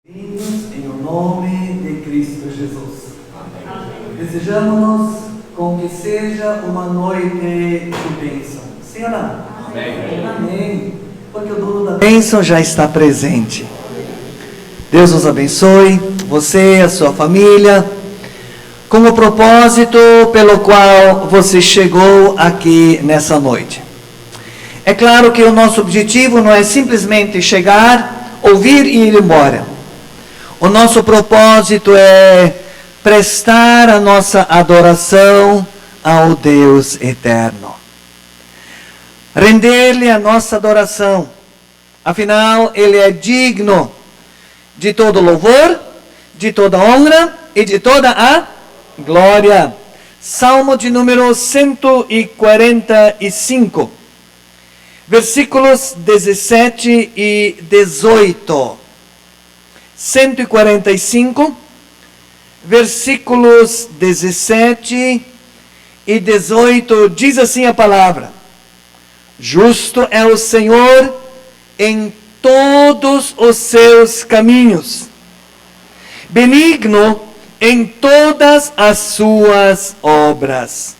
Em o nome de Cristo Jesus. Desejamos-nos com que seja uma noite de bênção. Sim ou não? Amém. Amém. Porque o dono da bênção já está presente. Deus nos abençoe, você, a sua família, com o propósito pelo qual você chegou aqui nessa noite. É claro que o nosso objetivo não é simplesmente chegar, ouvir e ir embora. O nosso propósito é prestar a nossa adoração ao Deus eterno. Render-lhe a nossa adoração. Afinal, Ele é digno de todo louvor, de toda honra e de toda a glória. Salmo de número 145, versículos 17 e 18. 145, versículos 17 e 18, diz assim a palavra: Justo é o Senhor em todos os seus caminhos, benigno em todas as suas obras.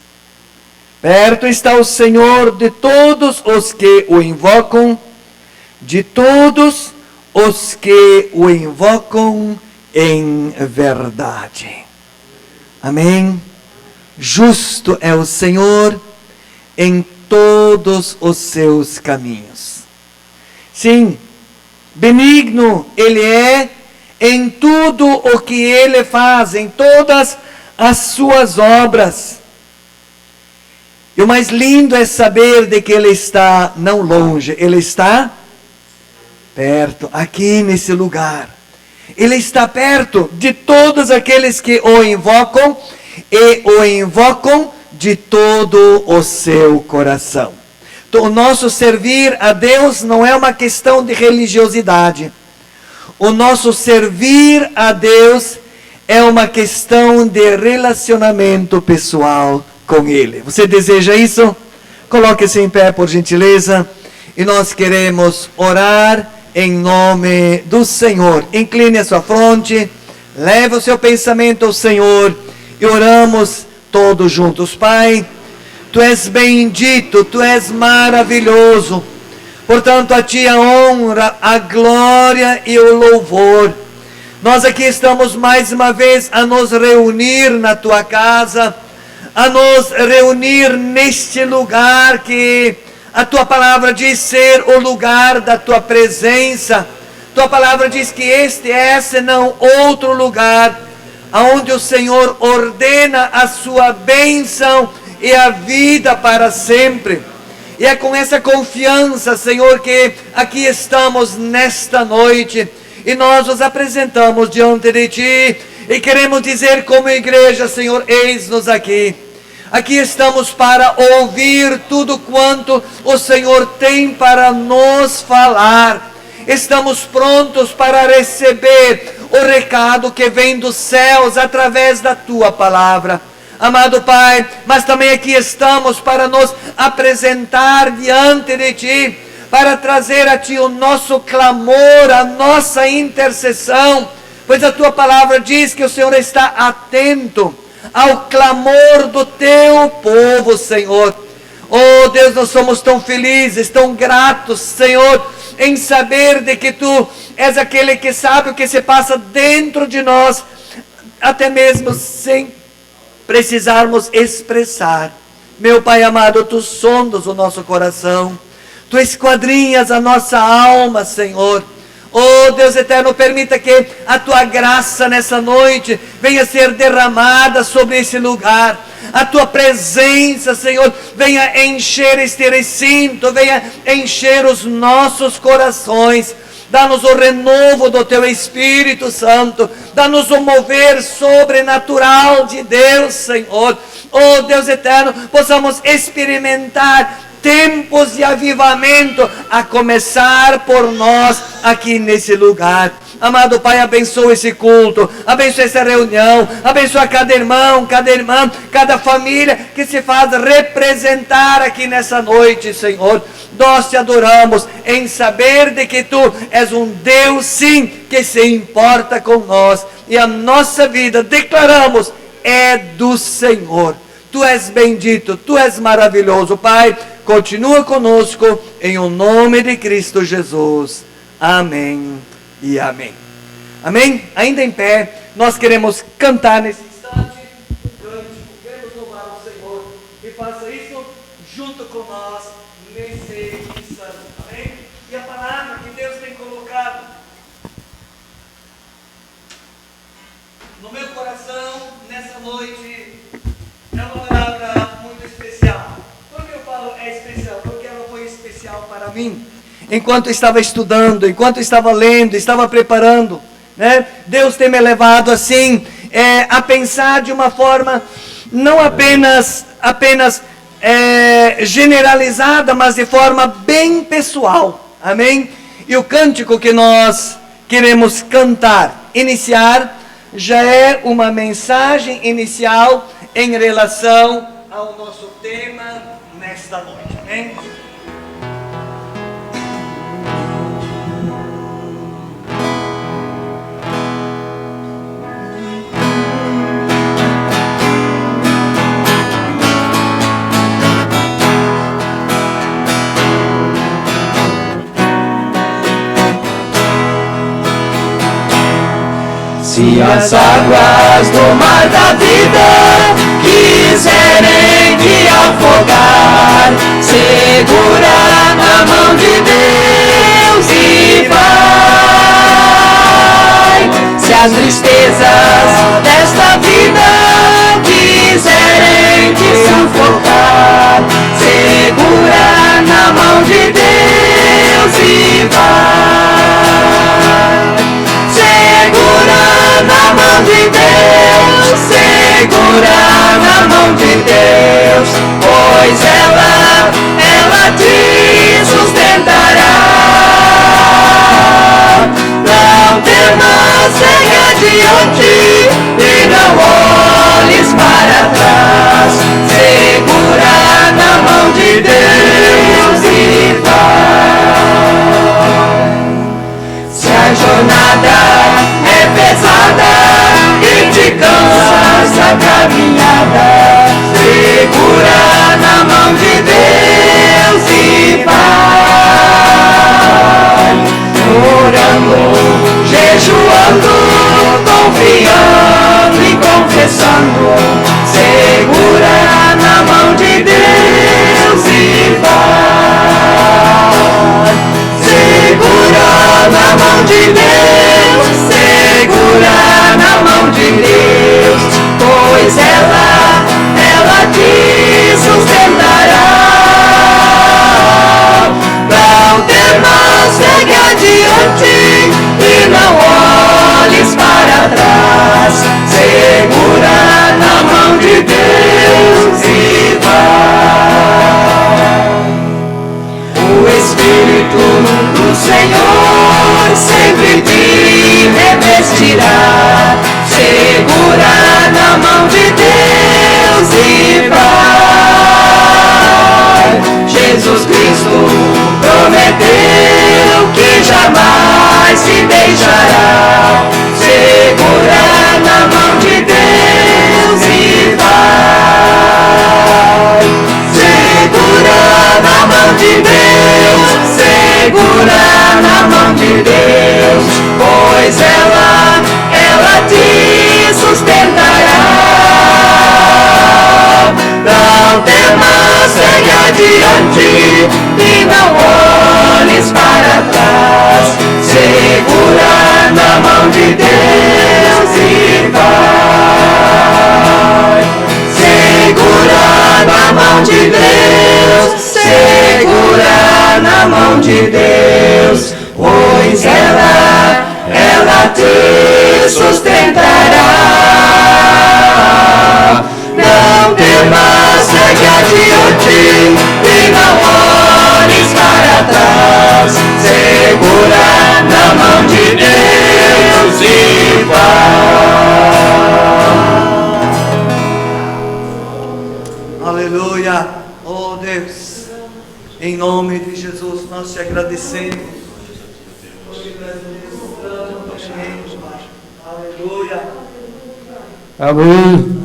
Perto está o Senhor de todos os que o invocam, de todos os que o invocam em verdade. Amém? Justo é o Senhor em todos os seus caminhos. Sim, benigno Ele é em tudo o que Ele faz, em todas as suas obras. E o mais lindo é saber de que Ele está não longe, Ele está perto, aqui nesse lugar. Ele está perto de todos aqueles que o invocam e o invocam de todo o seu coração. O nosso servir a Deus não é uma questão de religiosidade. O nosso servir a Deus é uma questão de relacionamento pessoal com Ele. Você deseja isso? Coloque-se em pé, por gentileza. E nós queremos orar em nome do Senhor. Incline a sua fronte, leve o seu pensamento ao Senhor e oramos todos juntos. Pai, Tu és bendito, Tu és maravilhoso. Portanto, a Ti a honra, a glória e o louvor. Nós aqui estamos mais uma vez a nos reunir na Tua casa, a nos reunir neste lugar que a Tua palavra diz ser o lugar da Tua presença. Tua palavra diz que este é, senão outro lugar, onde o Senhor ordena a Sua bênção e a vida para sempre. E é com essa confiança, Senhor, que aqui estamos nesta noite. E nós nos apresentamos diante de Ti. E queremos dizer como igreja, Senhor, eis-nos aqui. Aqui estamos para ouvir tudo quanto o Senhor tem para nos falar. Estamos prontos para receber o recado que vem dos céus através da Tua palavra. Amado Pai, mas também aqui estamos para nos apresentar diante de Ti, para trazer a Ti o nosso clamor, a nossa intercessão, pois a Tua palavra diz que o Senhor está atento ao clamor do Teu povo, Senhor. Oh Deus, nós somos tão felizes, tão gratos, Senhor, em saber de que Tu és aquele que sabe o que se passa dentro de nós, até mesmo sem precisarmos expressar. Meu Pai amado, Tu sondas o nosso coração, Tu esquadrinhas a nossa alma, Senhor. Oh Deus eterno, permita que a Tua graça nessa noite venha ser derramada sobre esse lugar. A Tua presença, Senhor, venha encher este recinto, venha encher os nossos corações. Dá-nos o renovo do Teu Espírito Santo. Dá-nos o mover sobrenatural de Deus, Senhor. Oh Deus eterno, possamos experimentar tempos de avivamento, a começar por nós aqui nesse lugar. Amado Pai, abençoa esse culto, abençoa essa reunião, abençoa cada irmão, cada irmã, cada família que se faz representar aqui nessa noite, Senhor. Nós te adoramos em saber de que Tu és um Deus, sim, que se importa com nós. E a nossa vida, declaramos, é do Senhor. Tu és bendito, Tu és maravilhoso. Pai, continua conosco, em o nome de Cristo Jesus. Amém e amém. Amém? Ainda em pé, nós queremos cantar nesse instante o cântico, queremos louvar o Senhor. E faça isso junto com nós nesse instante. Amém? E a palavra que Deus tem colocado no meu coração nessa noite é uma palavra muito especial. Por que eu falo é especial? Porque ela foi especial para mim. Enquanto estava estudando, enquanto estava lendo, estava preparando, né? Deus tem me levado assim, a pensar de uma forma não apenas generalizada, mas de forma bem pessoal. Amém? E o cântico que nós queremos cantar, iniciar, já é uma mensagem inicial em relação ao nosso tema nesta noite. Amém? Se as águas do mar da vida quiserem te afogar, segura na mão de Deus e vai. Se as tristezas desta vida quiserem te sufocar, segura na mão de Deus e vai. Segura na mão de Deus, segura na mão de Deus, pois ela te sustentará. Não temas, segue adiante e não olhes para trás. Segura na mão de Deus e vai. Se a jornada é pesada e te cansas a caminhada, segura na mão de Deus e vai. Orando, jejuando, confiando e confessando, segura na mão de Deus e vai. Segura na mão de Deus, segura na mão de Deus, pois ela te sustentará. Não temas, segue adiante e não olhes para trás. Segura na mão de Deus e vai. O Espírito do Senhor sempre te revestirá. Segura na mão de Deus e vai. Jesus Cristo prometeu que jamais se deixará. Segura na mão de Deus e vai. Segura na mão de Deus, segura na mão de Deus, pois ela te sustentará. Não temas, segue adiante e não olhes para trás. Segura na mão de Deus e vai. Segura na mão de Deus, segura na mão de Deus, pois nós te agradecemos. Aleluia. Amém.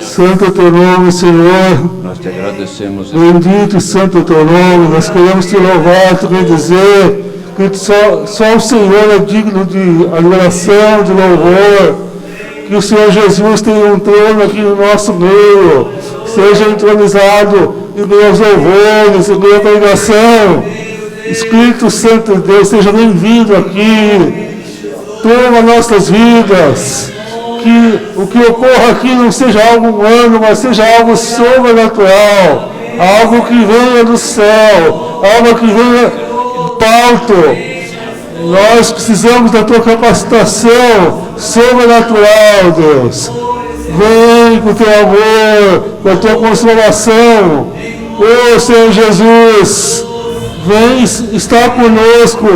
Santo é o teu nome, Senhor. Nós te agradecemos. Bendito e santo é o teu nome. Nós queremos te louvar, te bendizer. Que só o Senhor é digno de adoração, de louvor. Que o Senhor Jesus tenha um trono aqui no nosso meio. Seja entronizado em meus louvores, em minha pregação. Espírito Santo de Deus, seja bem-vindo aqui. Toma nossas vidas. Que o que ocorra aqui não seja algo humano, mas seja algo sobrenatural, algo que venha do céu, algo que venha do alto. Nós precisamos da tua capacitação sobrenatural, Deus. Vem com o teu amor, com a tua consolação. Ô Senhor Jesus, vem estar conosco,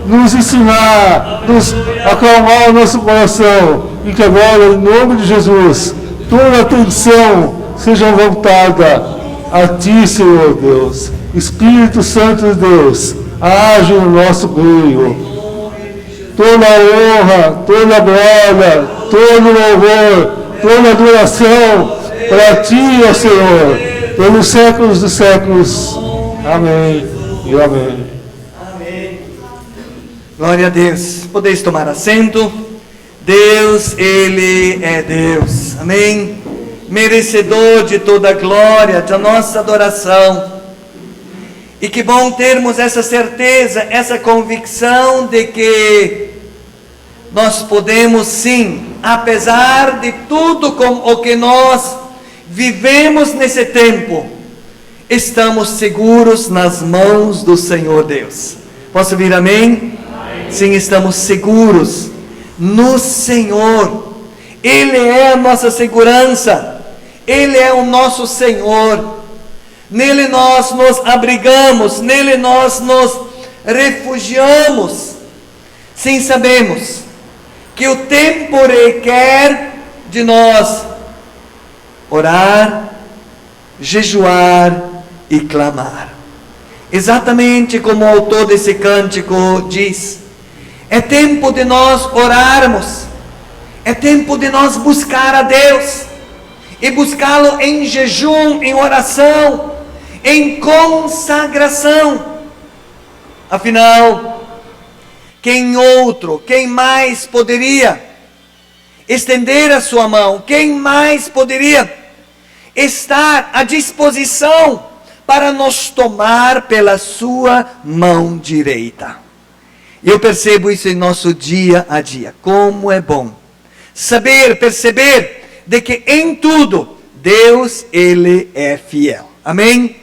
nos ensinar, nos acalmar o nosso coração. E que agora, em nome de Jesus, toda a atenção seja voltada a Ti, Senhor Deus. Espírito Santo de Deus, age no nosso meio. Toda a honra, toda a glória, todo o louvor, toda a adoração para Ti, ó Senhor, pelos séculos dos séculos. Amém e amém. Amém. Glória a Deus. Podeis tomar assento. Deus, Ele é Deus, amém? Merecedor de toda a glória, da nossa adoração. E que bom termos essa certeza, essa convicção de que nós podemos sim, apesar de tudo com o que nós vivemos nesse tempo, estamos seguros nas mãos do Senhor Deus. Posso ouvir amém? Amém. Sim, estamos seguros no Senhor. Ele é a nossa segurança, Ele é o nosso Senhor. Nele nós nos abrigamos, nele nós nos refugiamos. Sim, sabemos que o tempo requer de nós orar, jejuar e clamar. Exatamente como o autor desse cântico diz, é tempo de nós orarmos, é tempo de nós buscar a Deus, e buscá-lo em jejum, em oração, em consagração. Afinal, quem mais poderia estender a sua mão? Quem mais poderia estar à disposição para nos tomar pela sua mão direita? Eu percebo isso em nosso dia a dia. Como é bom perceber de que em tudo Deus, Ele é fiel. Amém?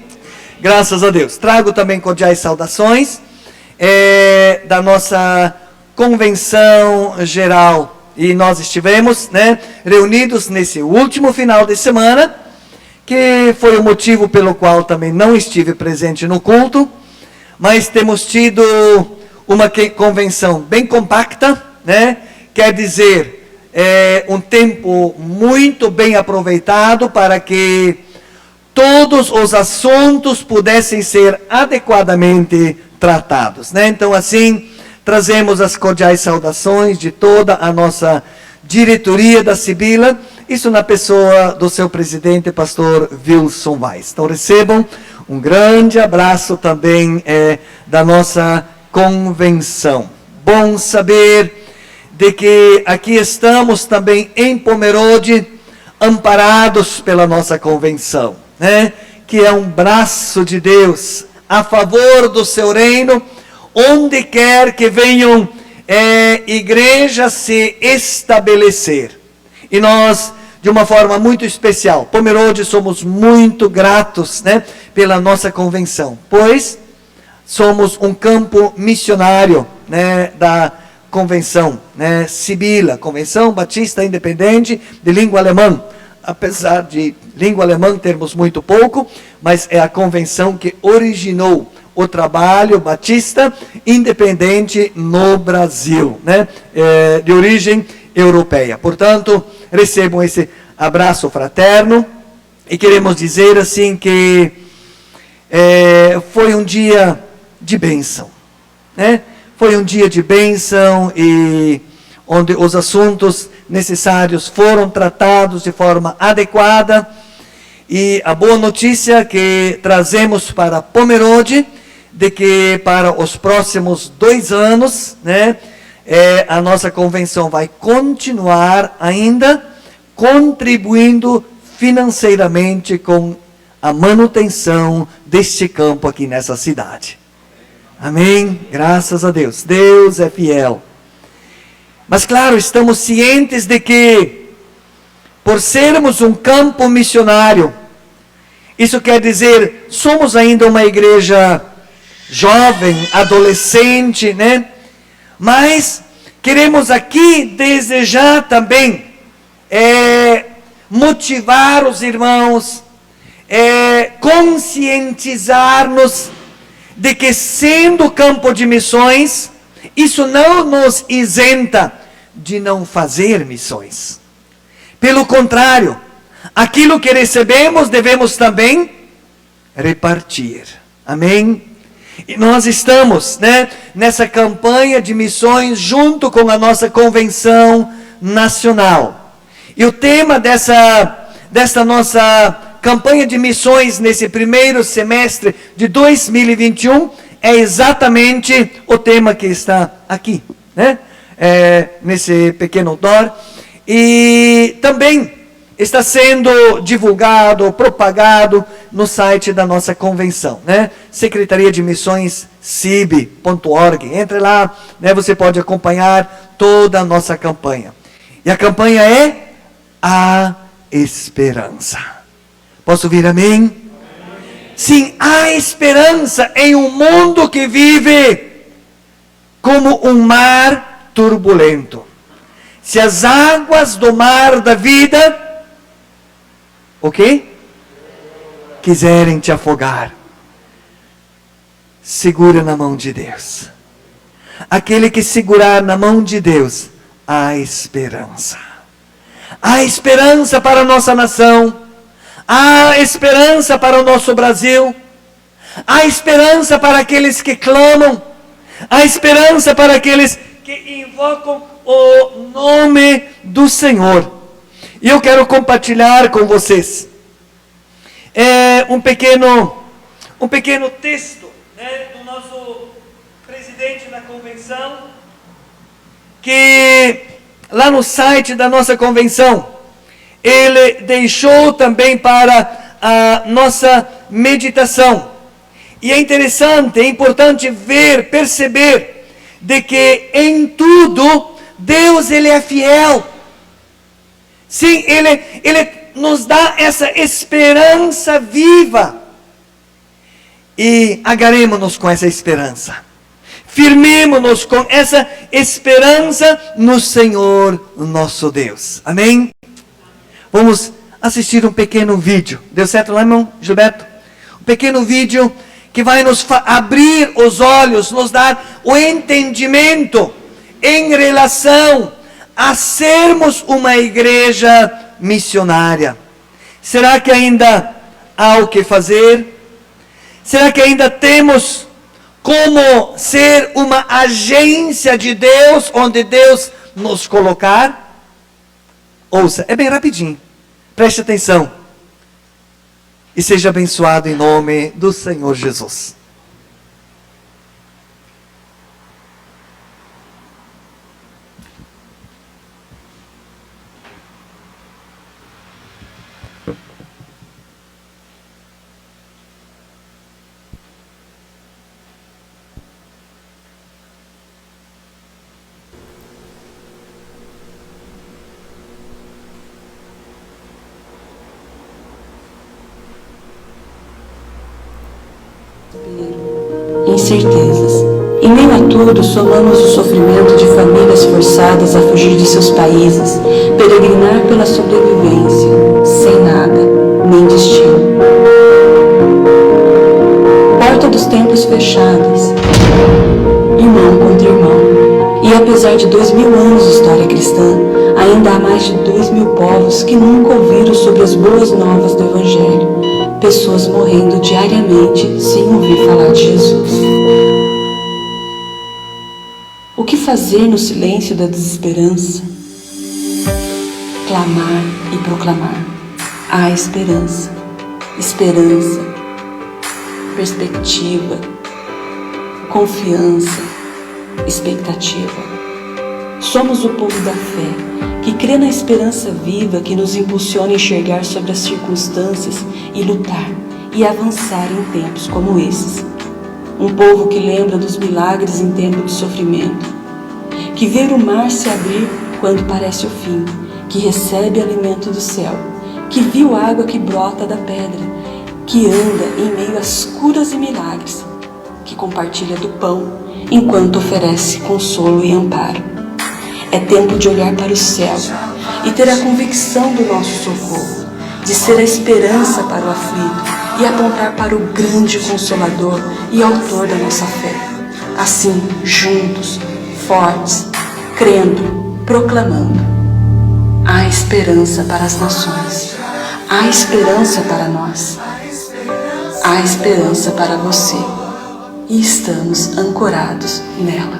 Graças a Deus. Trago também cordiais saudações da nossa convenção geral. E nós estivemos reunidos nesse último final de semana, que foi o motivo pelo qual também não estive presente no culto, mas temos tido uma convenção bem compacta, quer dizer, um tempo muito bem aproveitado para que todos os assuntos pudessem ser adequadamente tratados. Então, assim, trazemos as cordiais saudações de toda a nossa diretoria da Sibila, isso na pessoa do seu presidente, pastor Wilson Weiss. Então, recebam um grande abraço também da nossa convenção. Bom saber de que aqui estamos também em Pomerode, amparados pela nossa convenção, que é um braço de Deus a favor do seu reino, onde quer que venham igrejas se estabelecer. E nós, de uma forma muito especial, Pomerode, somos muito gratos pela nossa convenção, pois somos um campo missionário da convenção Sibila, Convenção Batista Independente de Língua Alemã. Apesar de língua alemã termos muito pouco, mas é a convenção que originou o trabalho batista independente no Brasil, de origem europeia. Portanto, recebam esse abraço fraterno e queremos dizer assim que foi um dia de bênção, né? Foi um dia de bênção e onde os assuntos necessários foram tratados de forma adequada. E a boa notícia que trazemos para Pomerode, de que para os próximos 2 anos, né, a nossa convenção vai continuar ainda contribuindo financeiramente com a manutenção deste campo aqui nessa cidade. Amém? Graças a Deus. Deus é fiel. Mas claro, estamos cientes de que, por sermos um campo missionário, isso quer dizer, somos ainda uma igreja jovem, adolescente, né? Mas queremos aqui desejar também motivar os irmãos, conscientizar-nos de que, sendo campo de missões, isso não nos isenta de não fazer missões. Pelo contrário, aquilo que recebemos devemos também repartir. Amém? E nós estamos, né, nessa campanha de missões junto com a nossa convenção nacional. E o tema desta nossa campanha de missões nesse primeiro semestre de 2021 é exatamente o tema que está aqui, né? Nesse pequeno outdoor. E também está sendo divulgado, propagado no site da nossa convenção, né? Secretaria de Missões cib.org. Entre lá, né, você pode acompanhar toda a nossa campanha. E a campanha é a esperança. Posso ouvir amém? Amém? Sim, há esperança em um mundo que vive como um mar turbulento. Se as águas do mar da vida, o quê? Quiserem te afogar, segura na mão de Deus. Aquele que segurar na mão de Deus, há esperança. Há esperança para a nossa nação. Há esperança para o nosso Brasil. Há esperança para aqueles que clamam. Há esperança para aqueles que invocam o nome do Senhor. E eu quero compartilhar com vocês um pequeno texto, né, do nosso presidente da convenção, que lá no site da nossa convenção, ele deixou também para a nossa meditação. E é interessante, é importante ver, perceber, de que em tudo, Deus ele é fiel. Sim, ele nos dá essa esperança viva. E agarremos-nos com essa esperança. Firmemo-nos com essa esperança no Senhor, nosso Deus. Amém? Vamos assistir um pequeno vídeo. Deu certo lá, irmão Gilberto? Um pequeno vídeo que vai nos abrir os olhos, nos dar o entendimento em relação a sermos uma igreja missionária. Será que ainda há o que fazer? Será que ainda temos como ser uma agência de Deus, onde Deus nos colocar? Ouça, é bem rapidinho. Preste atenção. E seja abençoado em nome do Senhor Jesus. Incertezas. Em meio a tudo, somamos o sofrimento de famílias forçadas a fugir de seus países, peregrinar pela sobrevivência, sem nada, nem destino. Porta dos templos fechadas, irmão contra irmão. E apesar de 2000 anos de história cristã, ainda há mais de 2000 povos que nunca ouviram sobre as boas novas do Evangelho. Pessoas morrendo diariamente sem ouvir falar de Jesus. que fazer no silêncio da desesperança? Clamar e proclamar. Há esperança, esperança, perspectiva, confiança, expectativa. Somos o povo da fé, que crê na esperança viva que nos impulsiona a enxergar sobre as circunstâncias e lutar e avançar em tempos como esses. Um povo que lembra dos milagres em tempo de sofrimento, que vê o mar se abrir quando parece o fim, que recebe alimento do céu, que viu água que brota da pedra, que anda em meio às curas e milagres, que compartilha do pão enquanto oferece consolo e amparo. É tempo de olhar para o céu e ter a convicção do nosso socorro, de ser a esperança para o aflito e apontar para o grande Consolador e Autor da nossa fé. Assim, juntos, fortes, crendo, proclamando. Há esperança para as nações. Há esperança para nós. Há esperança para você. E estamos ancorados nela.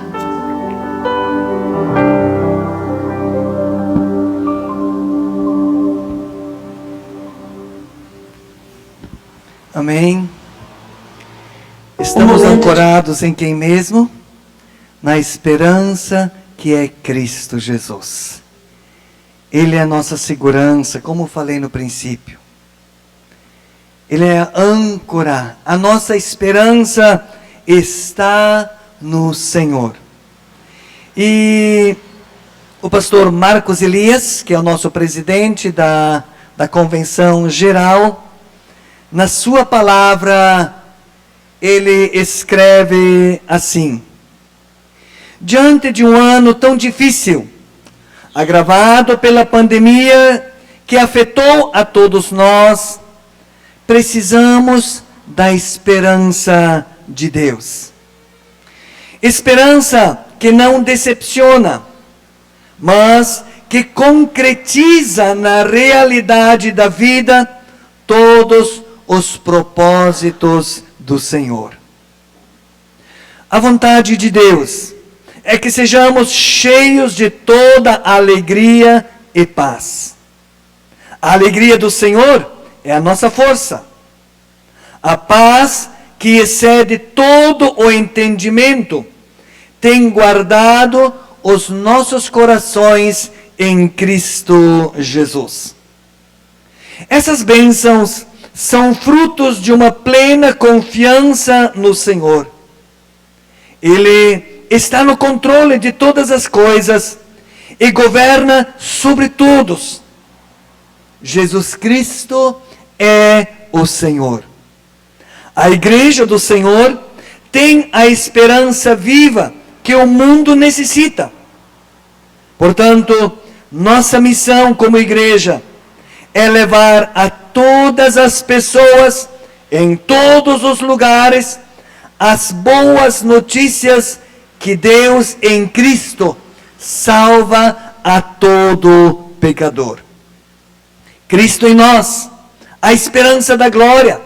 Amém. Estamos ancorados em quem mesmo? Na esperança que é Cristo Jesus. Ele é a nossa segurança, como falei no princípio. Ele é a âncora. A nossa esperança está no Senhor. E o pastor Marcos Elias, que é o nosso presidente da Convenção Geral, na sua palavra, ele escreve assim: diante de um ano tão difícil, agravado pela pandemia que afetou a todos nós, precisamos da esperança de Deus. Esperança que não decepciona, mas que concretiza na realidade da vida todos os propósitos do Senhor. A vontade de Deus é que sejamos cheios de toda alegria e paz. A alegria do Senhor é a nossa força. A paz que excede todo o entendimento tem guardado os nossos corações em Cristo Jesus. Essas bênçãos são frutos de uma plena confiança no Senhor. Ele está no controle de todas as coisas e governa sobre todos. Jesus Cristo é o Senhor. A igreja do Senhor tem a esperança viva que o mundo necessita. Portanto, nossa missão como igreja é levar a todas as pessoas, em todos os lugares, as boas notícias que Deus em Cristo salva a todo pecador. Cristo em nós, a esperança da glória.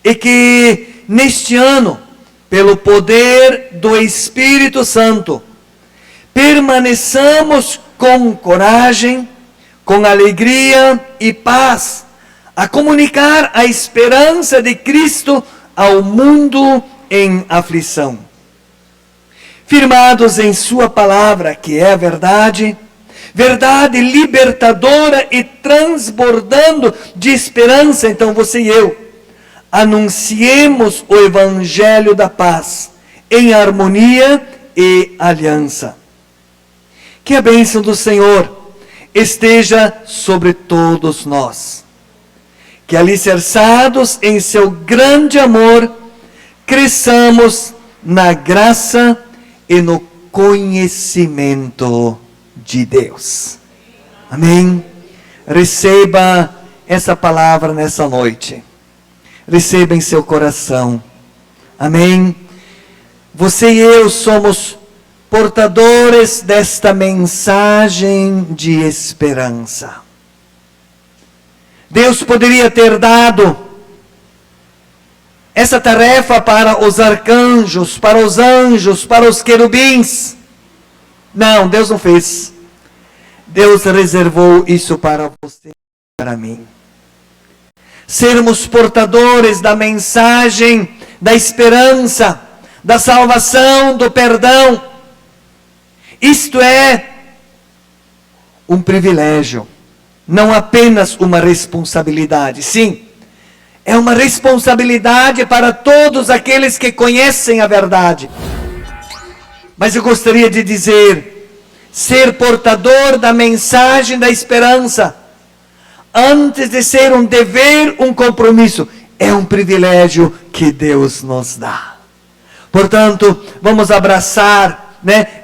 E que neste ano, pelo poder do Espírito Santo, permaneçamos com coragem, com alegria e paz, a comunicar a esperança de Cristo ao mundo em aflição. Firmados em sua palavra, que é a verdade, verdade libertadora e transbordando de esperança, então você e eu, anunciemos o evangelho da paz, em harmonia e aliança. Que a bênção do Senhor esteja sobre todos nós. Que alicerçados em seu grande amor, cresçamos na graça e no conhecimento de Deus. Amém? Receba essa palavra nessa noite. Receba em seu coração. Amém? Você e eu somos portadores desta mensagem de esperança. Deus poderia ter dado essa tarefa para os arcanjos, para os anjos, para os querubins. Não, Deus não fez. Deus reservou isso para você e para mim. Sermos portadores da mensagem, da esperança, da salvação, do perdão. Isto é um privilégio, não apenas uma responsabilidade. Sim, é uma responsabilidade para todos aqueles que conhecem a verdade. Mas eu gostaria de dizer, ser portador da mensagem da esperança, antes de ser um dever, um compromisso, é um privilégio que Deus nos dá. Portanto, vamos abraçar,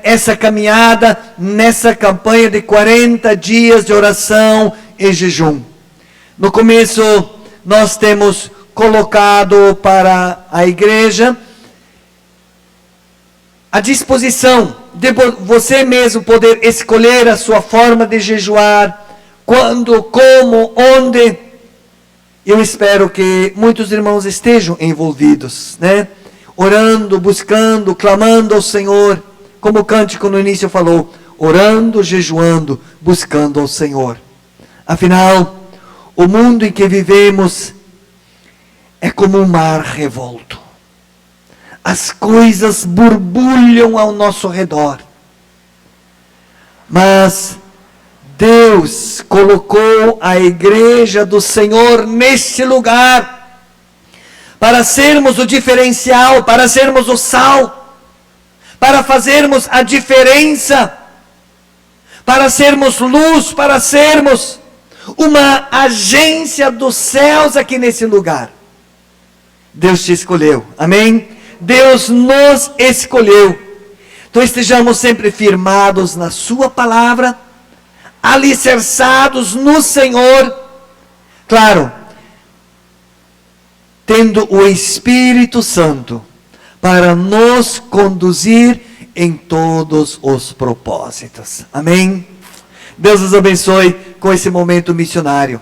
essa caminhada, nessa campanha de 40 dias de oração e jejum. No começo, nós temos colocado para a igreja a disposição de você mesmo poder escolher a sua forma de jejuar, quando, como, onde. Eu espero que muitos irmãos estejam envolvidos, orando, buscando, clamando ao Senhor, como o cântico no início falou, orando, jejuando, buscando ao Senhor. Afinal, o mundo em que vivemos é como um mar revolto. As coisas borbulham ao nosso redor. Mas Deus colocou a igreja do Senhor neste lugar para sermos o diferencial, para sermos o sal, para fazermos a diferença, para sermos luz, para sermos uma agência dos céus aqui nesse lugar. Deus te escolheu, amém? Deus nos escolheu. Então estejamos sempre firmados na sua palavra, alicerçados no Senhor, claro, tendo o Espírito Santo para nos conduzir em todos os propósitos. Amém? Deus nos abençoe com esse momento missionário.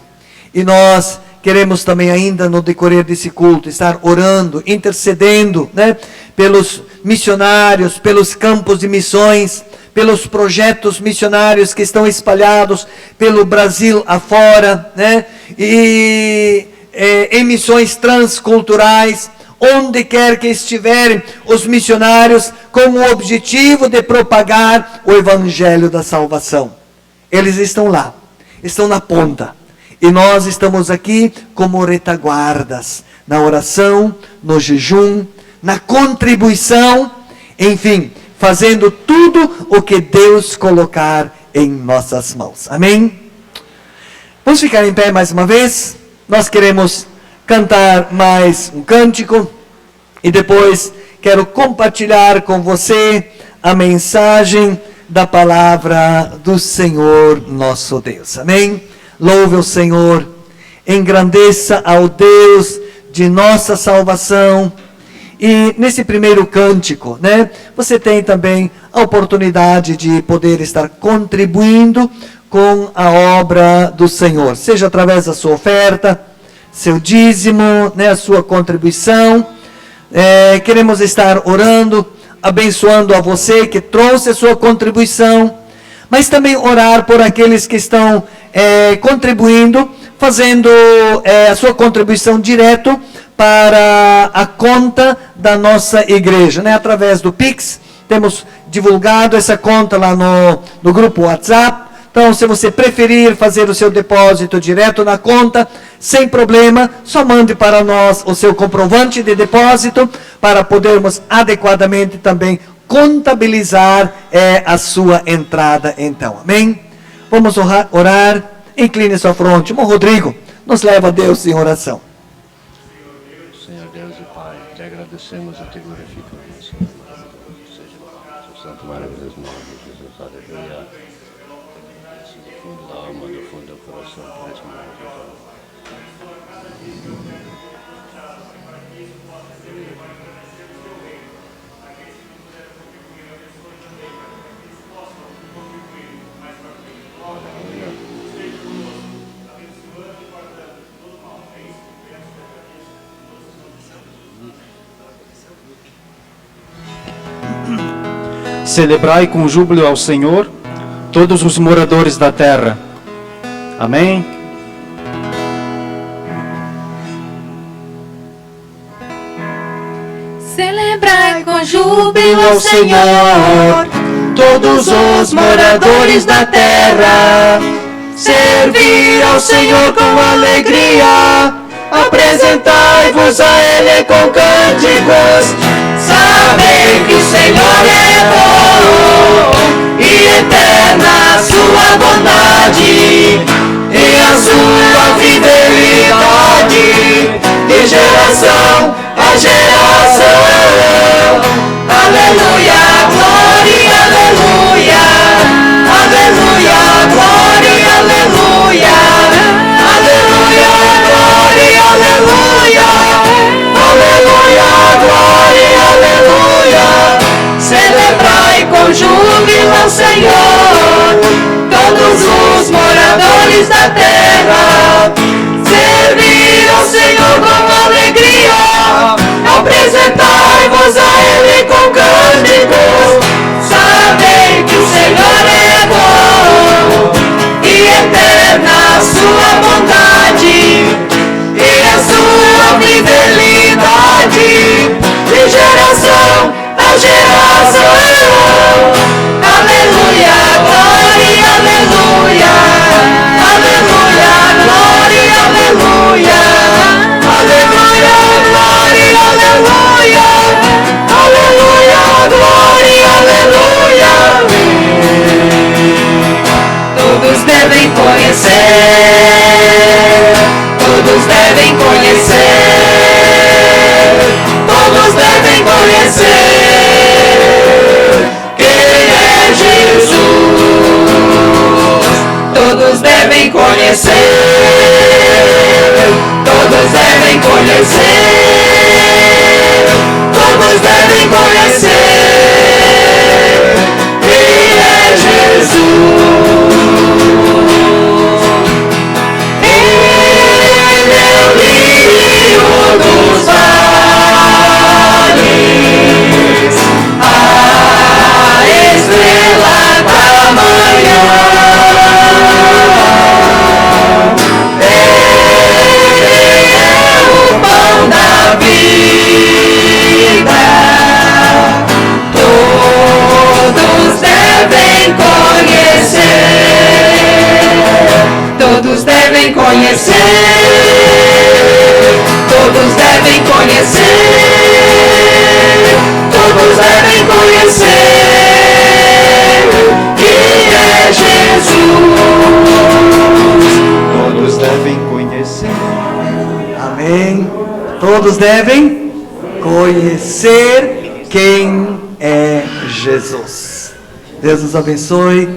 E nós queremos também ainda no decorrer desse culto estar orando, intercedendo, pelos missionários, pelos campos de missões, pelos projetos missionários que estão espalhados pelo Brasil afora, e em missões transculturais, onde quer que estiverem os missionários, com o objetivo de propagar o evangelho da salvação. Eles estão lá, estão na ponta, e nós estamos aqui como retaguardas, na oração, no jejum, na contribuição, enfim, fazendo tudo o que Deus colocar em nossas mãos. Amém? Vamos ficar em pé mais uma vez. Nós queremos cantar mais um cântico. E depois quero compartilhar com você a mensagem da palavra do Senhor nosso Deus. Amém? Louve o Senhor. Engrandeça ao Deus de nossa salvação. E nesse primeiro cântico, você tem também a oportunidade de poder estar contribuindo com a obra do Senhor, seja através da sua oferta, seu dízimo, a sua contribuição. Queremos estar orando, abençoando a você que trouxe a sua contribuição, mas também orar por aqueles que estão contribuindo, fazendo a sua contribuição direto para a conta da nossa igreja, através do Pix. Temos divulgado essa conta lá no grupo WhatsApp. Então, se você preferir fazer o seu depósito direto na conta, sem problema, só mande para nós o seu comprovante de depósito, para podermos adequadamente também contabilizar a sua entrada, então. Amém? Vamos orar. Incline sua fronte. Irmão Rodrigo, nos leva a Deus em oração. Senhor Deus e Pai, te agradecemos e te glorificamos. Seja o santo maravilhoso nome de Jesus. Aleluia. Do fundo da alma, do fundo do coração, por esse momento. Celebrai com júbilo ao Senhor todos os moradores da terra. Amém? Celebrai com júbilo ao Senhor, todos os moradores da terra. Servir ao Senhor com alegria, apresentai-vos a Ele com cânticos. Sabei que o Senhor é bom e eterna a sua bondade e a sua fidelidade de geração a geração. Aleluia, glória, aleluia. Aleluia, glória, aleluia. Aleluia, glória, aleluia. Aleluia, glória, aleluia. Celebrai com júbilo ao Senhor, todos os moradores da terra. Servir ao Senhor com alegria, apresentai-vos a Ele com cânticos. Sabei que o Senhor é bom e eterna a sua bondade e a sua fidelidade de geração a geração. Aleluia, glória, aleluia. Aleluia, glória, aleluia. Aleluia, glória, aleluia. Aleluia, glória, aleluia. Todos devem conhecer, todos devem conhecer, todos devem conhecer quem é Jesus. Todos devem conhecer, todos devem conhecer, todos devem conhecer quem é Jesus. Ele é o lírio dos vales, a estrela da manhã. Da vida, todos devem conhecer, todos devem conhecer, todos devem conhecer, todos devem conhecer que é Jesus. Todos devem conhecer. Amém. Todos devem conhecer quem é Jesus. Deus nos abençoe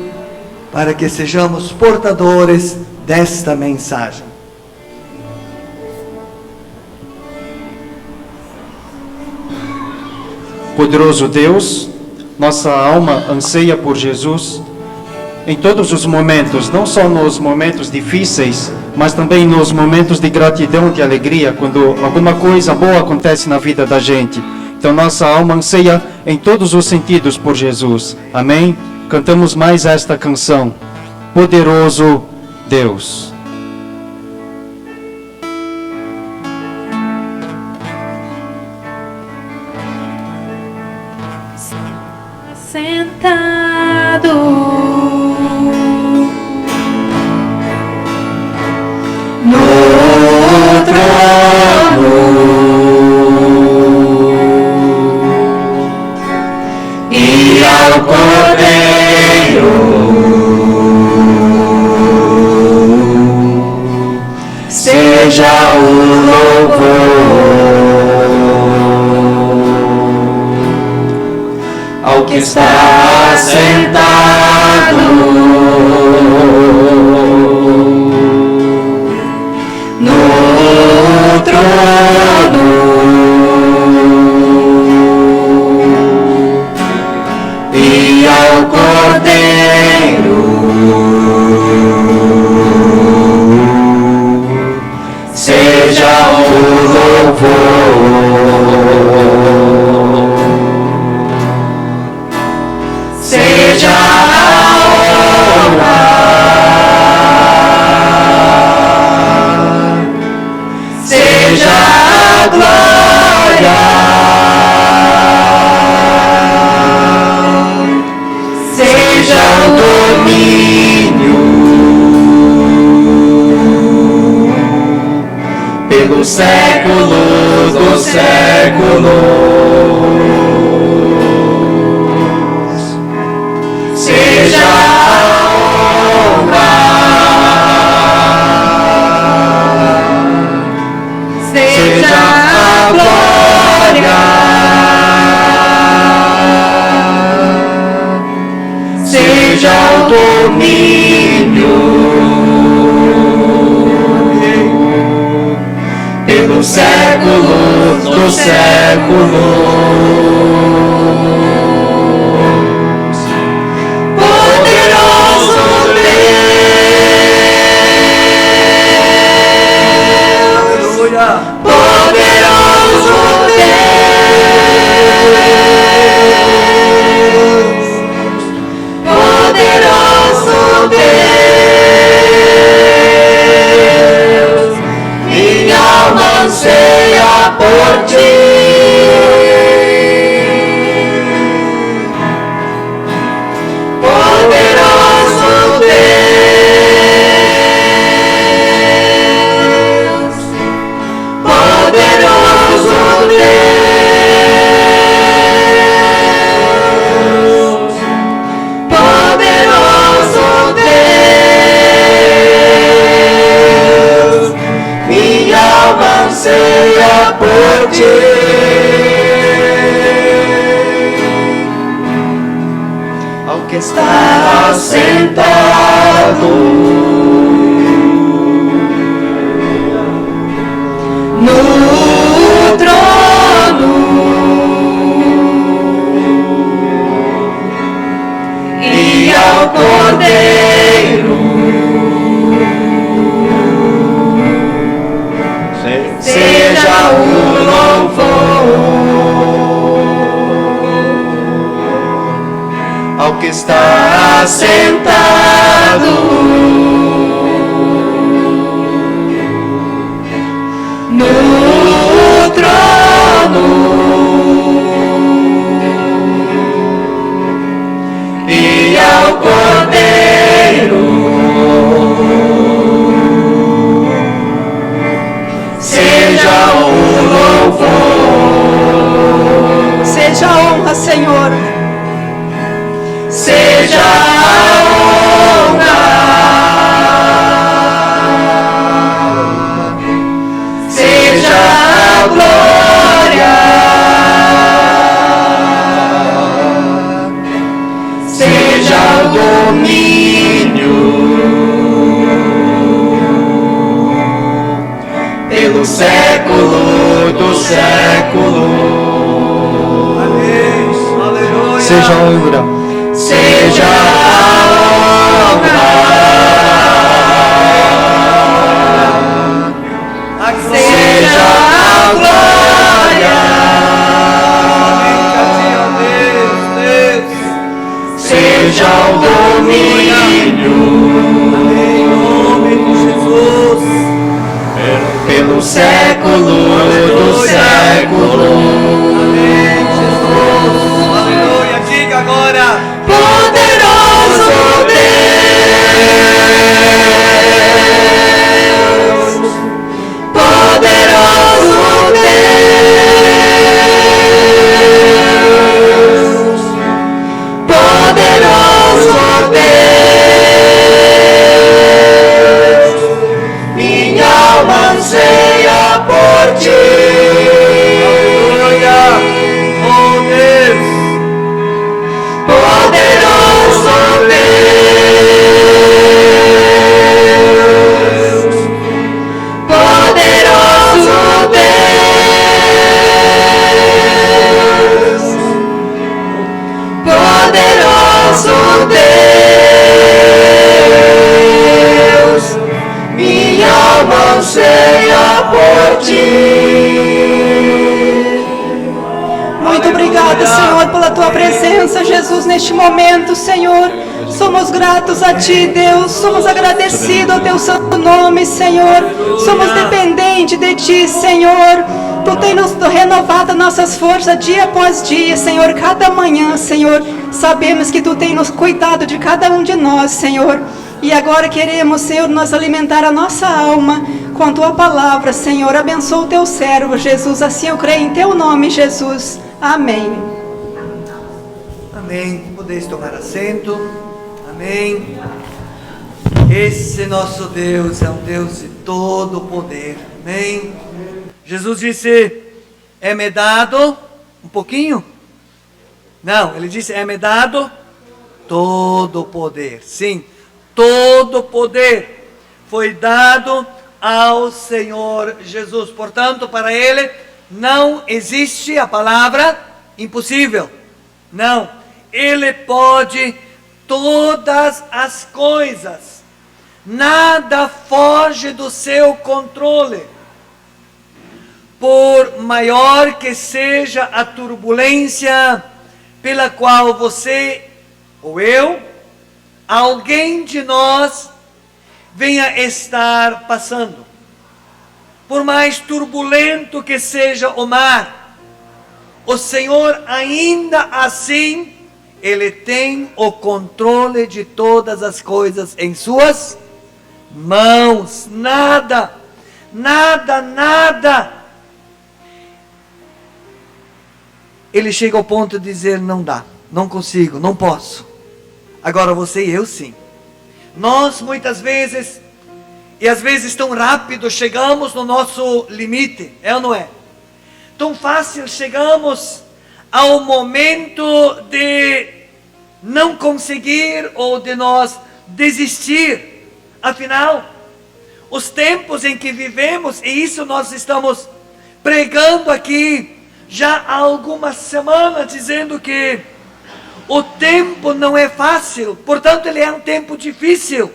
para que sejamos portadores desta mensagem. Poderoso Deus, nossa alma anseia por Jesus em todos os momentos, não só nos momentos difíceis, mas também nos momentos de gratidão, de alegria, quando alguma coisa boa acontece na vida da gente. Então nossa alma anseia em todos os sentidos por Jesus. Amém? Cantamos mais esta canção. Poderoso Deus. Sentado no trono e ao Cordeiro seja o louvor, ao que está sentado no trono e ao Cordeiro seja o louvor. século dos séculos. Seja a honra, seja a glória, seja o domínio pelo século dos séculos. Anseia por ti, poderoso Deus, poderoso Deus, poderoso Deus, minha alma anseia por ti. Ao que está sentado no trono e ao Cordeiro seja o louvor. Ao que está sentado no trono e ao Cordeiro seja o louvor. Seja a honra, Senhor. Seja a honra, seja a glória, seja o domínio pelo século do século. Amém. Aleluia. Seja a honra. Seja a honra, seja a glória, seja o domínio, em nome de Jesus, pelo século do século. Amém, Jesus. Aleluia. Diga agora. Poderoso Deus, poderoso Deus, poderoso Deus, minha alma anseia por ti. Aleluia, oh Deus. Poderoso Deus, poderoso Deus, poderoso Deus, minha alma anseia por ti. Muito obrigada, Senhor, pela tua presença, Jesus, neste momento, Senhor. Somos gratos a ti, Deus. Somos agradecidos ao teu santo nome, Senhor. Somos dependentes de ti, Senhor. Tu tem nos renovado nossas forças dia após dia, Senhor. Cada manhã, Senhor, sabemos que tu tem nos cuidado de cada um de nós, Senhor. E agora queremos, Senhor, nós alimentar a nossa alma com a Tua palavra, Senhor. Abençoa o Teu servo, Jesus. Assim eu creio em Teu nome, Jesus. Amém. Amém. Podeis tomar assento. Amém. Esse nosso Deus é um Deus de todo poder. Amém. Jesus disse: é-me dado um pouquinho? Não, ele disse: é-me dado todo o poder. Sim, todo o poder foi dado ao Senhor Jesus. Portanto, para Ele não existe a palavra impossível. Não, Ele pode todas as coisas. Nada foge do seu controle. Por maior que seja a turbulência pela qual você ou eu, alguém de nós, venha estar passando. Por mais turbulento que seja o mar, o Senhor ainda assim, Ele tem o controle de todas as coisas em suas mãos. Nada, nada, nada. Ele chega ao ponto de dizer: não dá, não consigo, não posso. Agora você e eu sim. Nós muitas vezes, e às vezes tão rápido, chegamos no nosso limite, é ou não é? Tão fácil chegamos ao momento de não conseguir ou de nós desistir. Afinal, os tempos em que vivemos, e isso nós estamos pregando aqui já há algumas semanas, dizendo que o tempo não é fácil, portanto ele é um tempo difícil.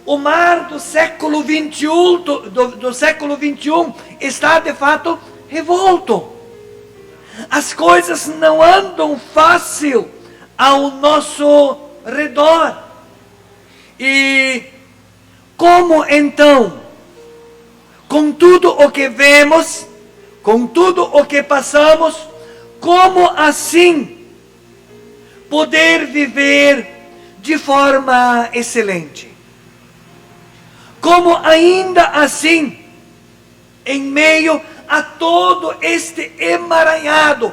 O mar do século 21, do século 21 está de fato revolto. As coisas não andam fácil ao nosso redor. E como então, com tudo o que vemos, com tudo o que passamos, como assim poder viver de forma excelente? Como ainda assim, em meio a todo este emaranhado,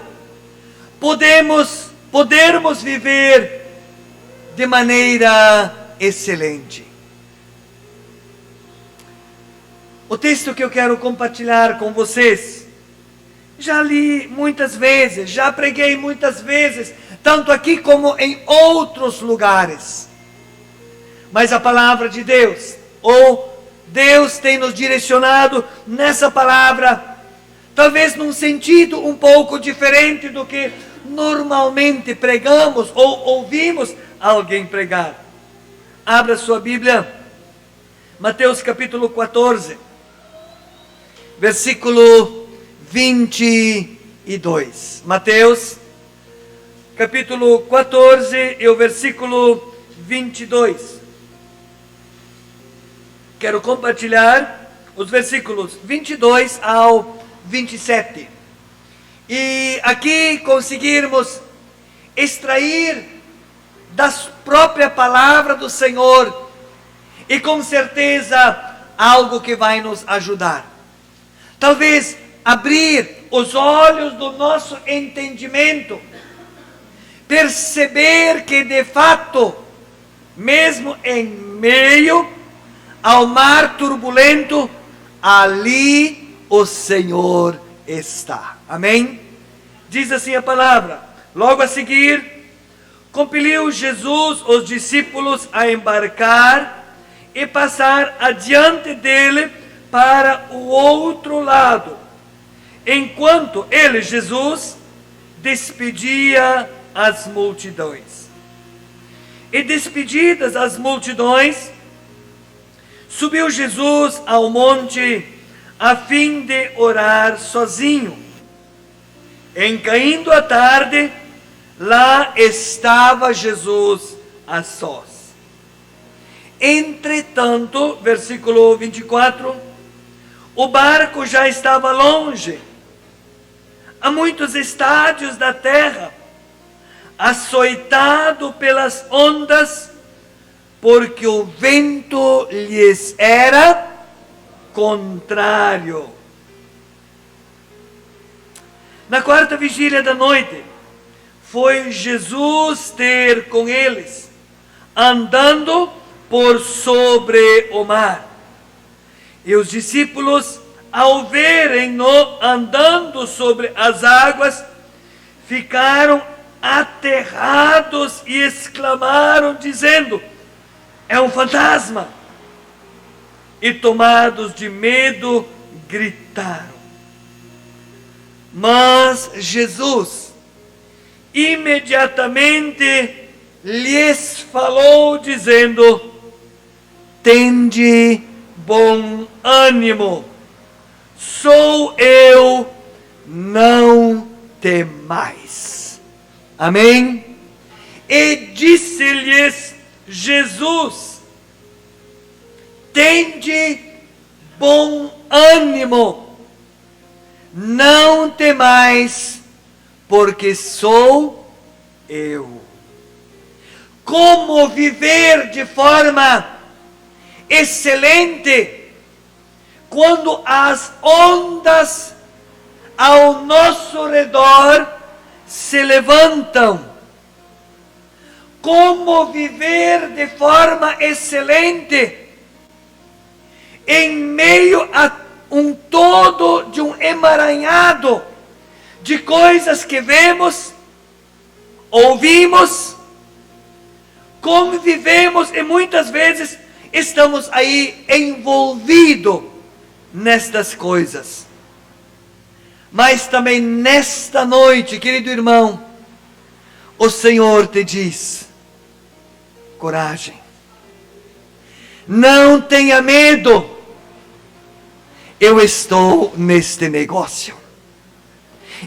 podermos viver de maneira excelente? O texto que eu quero compartilhar com vocês, já li muitas vezes, já preguei muitas vezes, tanto aqui como em outros lugares. Mas a palavra de Deus, ou Deus tem nos direcionado nessa palavra, talvez num sentido um pouco diferente do que normalmente pregamos ou ouvimos alguém pregar. Abra sua Bíblia, Mateus capítulo 14, versículo 22. Mateus capítulo 14 e o versículo 22. Quero compartilhar os versículos 22 ao 27. E aqui conseguirmos extrair da própria palavra do Senhor, e com certeza algo que vai nos ajudar. Talvez abrir os olhos do nosso entendimento, perceber que de fato, mesmo em meio ao mar turbulento, ali o Senhor está. Amém? Diz assim a palavra: logo a seguir, compeliu Jesus os discípulos a embarcar e passar adiante dele para o outro lado, enquanto ele, Jesus, despedia as multidões. E despedidas as multidões, subiu Jesus ao monte a fim de orar sozinho. Em caindo a tarde, lá estava Jesus a sós. Entretanto, versículo 24, o barco já estava longe, a muitos estádios da terra, açoitado pelas ondas, porque o vento lhes era contrário. Na quarta vigília da noite, foi Jesus ter com eles, andando por sobre o mar. E os discípulos, ao verem-no andando sobre as águas, ficaram aterrados e exclamaram, dizendo: é um fantasma! E tomados de medo, gritaram. Mas Jesus imediatamente lhes falou, dizendo: tende bom ânimo, sou eu, não temais. Amém? E disse-lhes Jesus: tende bom ânimo, não temais, porque sou eu. Como viver de forma excelente quando as ondas ao nosso redor se levantam? Como viver de forma excelente em meio a um todo de um emaranhado de coisas que vemos, ouvimos, como vivemos, e muitas vezes estamos aí envolvidos nestas coisas. Mas também nesta noite, querido irmão, o Senhor te diz: coragem, não tenha medo, eu estou neste negócio,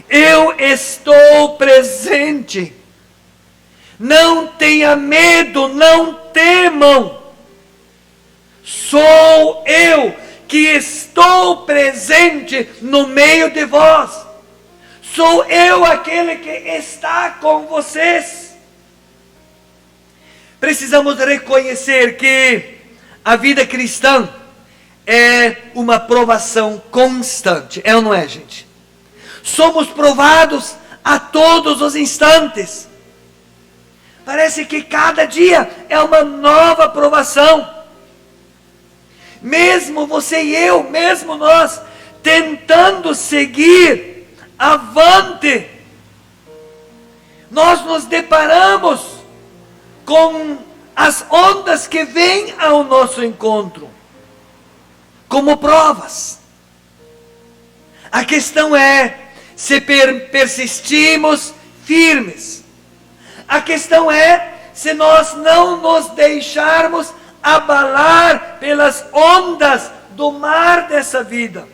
eu estou presente, não tenha medo, não temam, sou eu que estou presente no meio de vós, sou eu aquele que está com vocês. Precisamos reconhecer que a vida cristã é uma provação constante, é ou não é, gente? Somos provados a todos os instantes. Parece que cada dia é uma nova provação. Mesmo você e eu, mesmo nós, tentando seguir avante, nós nos deparamos com as ondas que vêm ao nosso encontro, como provas. A questão é se persistimos firmes. A questão é se nós não nos deixarmos abalar pelas ondas do mar dessa vida.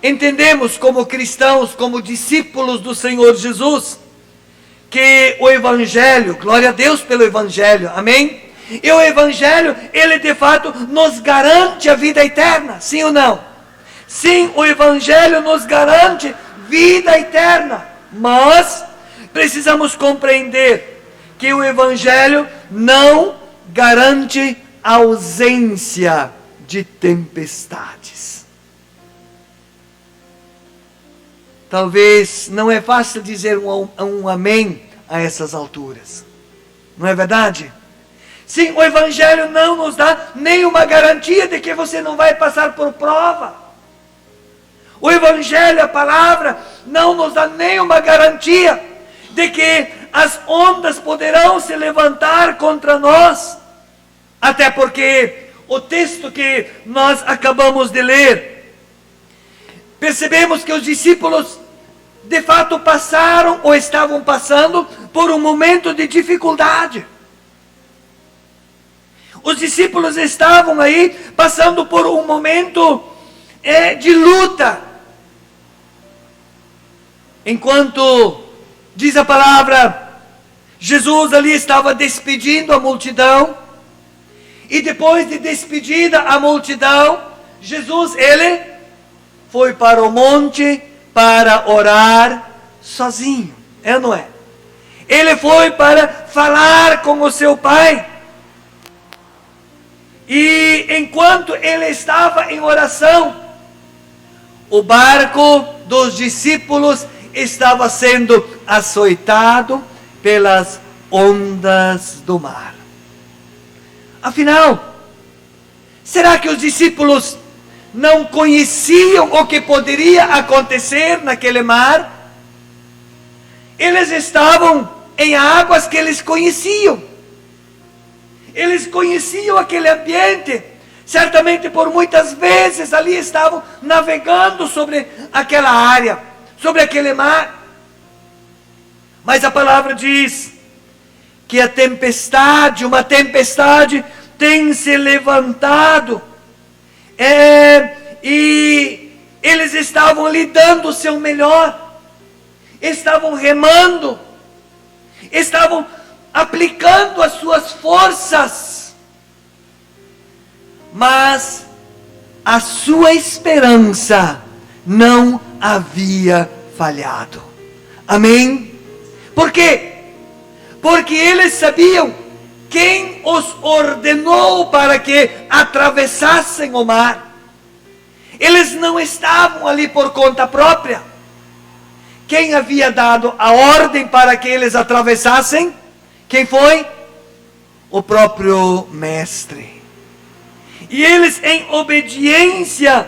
Entendemos como cristãos, como discípulos do Senhor Jesus, que o Evangelho, glória a Deus pelo Evangelho, amém? E o Evangelho, ele de fato nos garante a vida eterna, sim ou não? Sim, o Evangelho nos garante vida eterna, mas precisamos compreender que o Evangelho não garante a ausência de tempestades. Talvez não é fácil dizer um amém a essas alturas, não é verdade? Sim, o Evangelho não nos dá nenhuma garantia de que você não vai passar por prova. O Evangelho, a palavra, não nos dá nenhuma garantia de que as ondas poderão se levantar contra nós. Até porque o texto que nós acabamos de ler, percebemos que os discípulos de fato passaram ou estavam passando por um momento de dificuldade. Os discípulos estavam aí passando por um momento de luta. Enquanto, diz a palavra, Jesus ali estava despedindo a multidão. E depois de despedida a multidão, Jesus, ele foi para o monte para orar sozinho. É ou não é? Ele foi para falar com o seu Pai. E enquanto ele estava em oração, o barco dos discípulos estava sendo açoitado pelas ondas do mar. Afinal, será que os discípulos não conheciam o que poderia acontecer naquele mar? Eles estavam em águas que eles conheciam. Eles conheciam aquele ambiente. Certamente por muitas vezes ali estavam navegando sobre aquela área, sobre aquele mar. Mas a palavra diz que uma tempestade tem se levantado. E eles estavam ali dando o seu melhor. Estavam remando. Estavam aplicando as suas forças. Mas a sua esperança não havia falhado. Amém? Por quê? Porque eles sabiam quem os ordenou para que atravessassem o mar. Eles não estavam ali por conta própria. Quem havia dado a ordem para que eles atravessassem? Quem foi? O próprio Mestre. E eles, em obediência,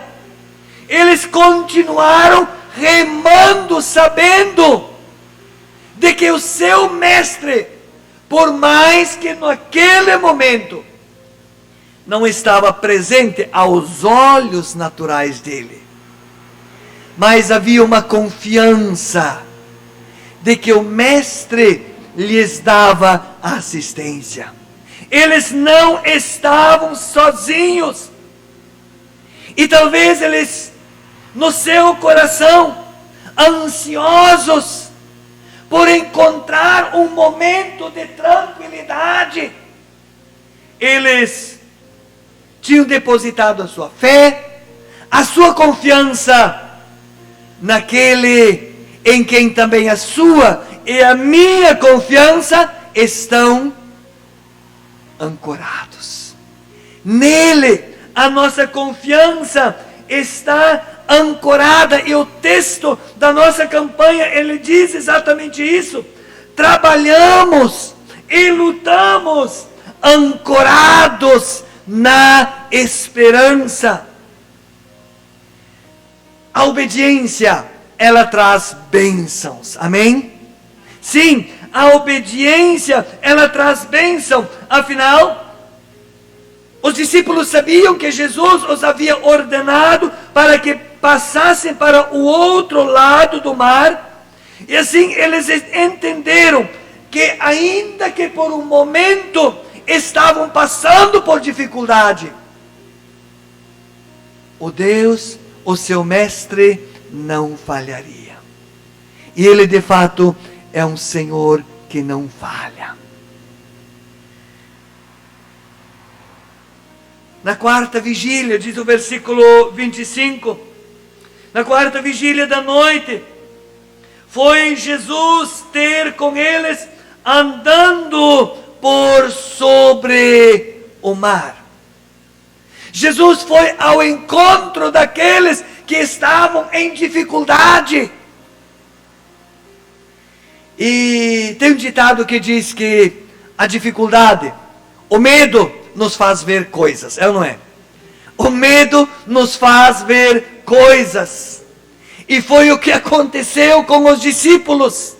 eles continuaram remando, sabendo de que o seu Mestre, por mais que naquele momento não estava presente aos olhos naturais dele, mas havia uma confiança de que o Mestre lhes dava assistência. Eles não estavam sozinhos. E talvez eles, no seu coração, ansiosos por encontrar um momento de tranquilidade, eles tinham depositado a sua fé, a sua confiança naquele em quem também a sua e a minha confiança estão ancorados. Nele a nossa confiança está ancorada, e o texto da nossa campanha, ele diz exatamente isso. Trabalhamos e lutamos ancorados na esperança. A obediência, ela traz bênçãos, amém? Sim, a obediência, ela traz bênção. Afinal, os discípulos sabiam que Jesus os havia ordenado para que passassem para o outro lado do mar. E assim eles entenderam que, ainda que por um momento estavam passando por dificuldade, o seu Mestre não falharia. E ele de fato é um Senhor que não falha. Na quarta vigília, diz o versículo 25, na quarta vigília da noite, foi Jesus ter com eles andando por sobre o mar. Jesus foi ao encontro daqueles que estavam em dificuldade. E tem um ditado que diz que a dificuldade, o medo, nos faz ver coisas, é ou não é? O medo nos faz ver coisas. E foi o que aconteceu com os discípulos.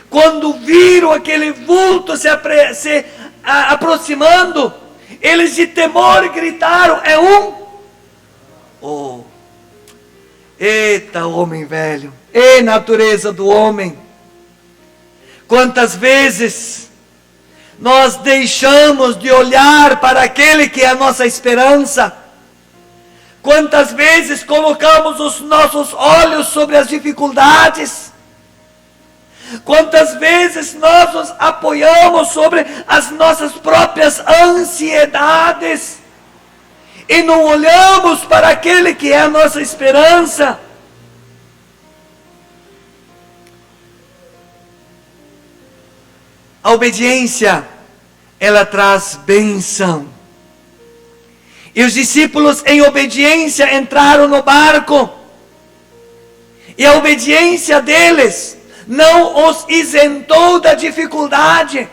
Quando viram aquele vulto se aproximando, eles de temor gritaram: é um? Oh, eita homem velho, e natureza do homem. Quantas vezes nós deixamos de olhar para aquele que é a nossa esperança? Quantas vezes colocamos os nossos olhos sobre as dificuldades? Quantas vezes nós nos apoiamos sobre as nossas próprias ansiedades e não olhamos para aquele que é a nossa esperança? A obediência, ela traz bênção. E os discípulos, em obediência, entraram no barco. E a obediência deles não os isentou da dificuldade,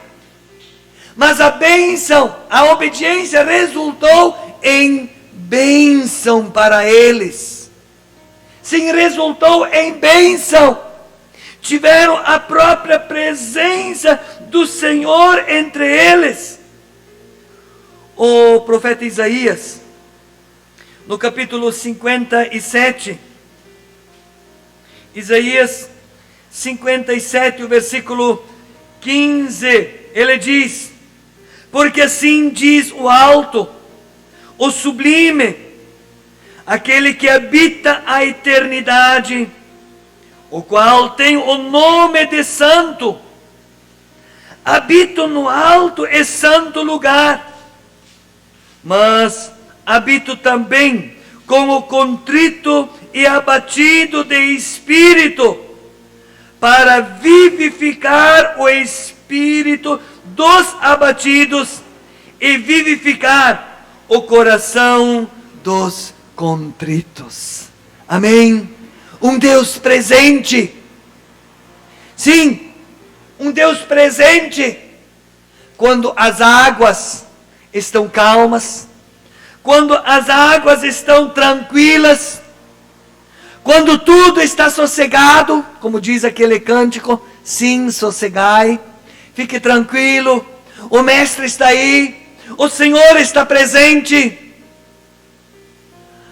mas a bênção, a obediência resultou em bênção para eles. Sim, resultou em bênção. Tiveram a própria presença do Senhor entre eles. O profeta Isaías, no capítulo 57, Isaías 57, o versículo 15, ele diz: porque assim diz o alto, o sublime, aquele que habita a eternidade, o qual tem o nome de santo. Habito no alto e santo lugar, mas habito também com o contrito e abatido de espírito, para vivificar o espírito dos abatidos e vivificar o coração dos contritos. Amém? Um Deus presente. Sim, um Deus presente quando as águas estão calmas, quando as águas estão tranquilas, quando tudo está sossegado, como diz aquele cântico, sim, sossegai, fique tranquilo, o Mestre está aí, o Senhor está presente.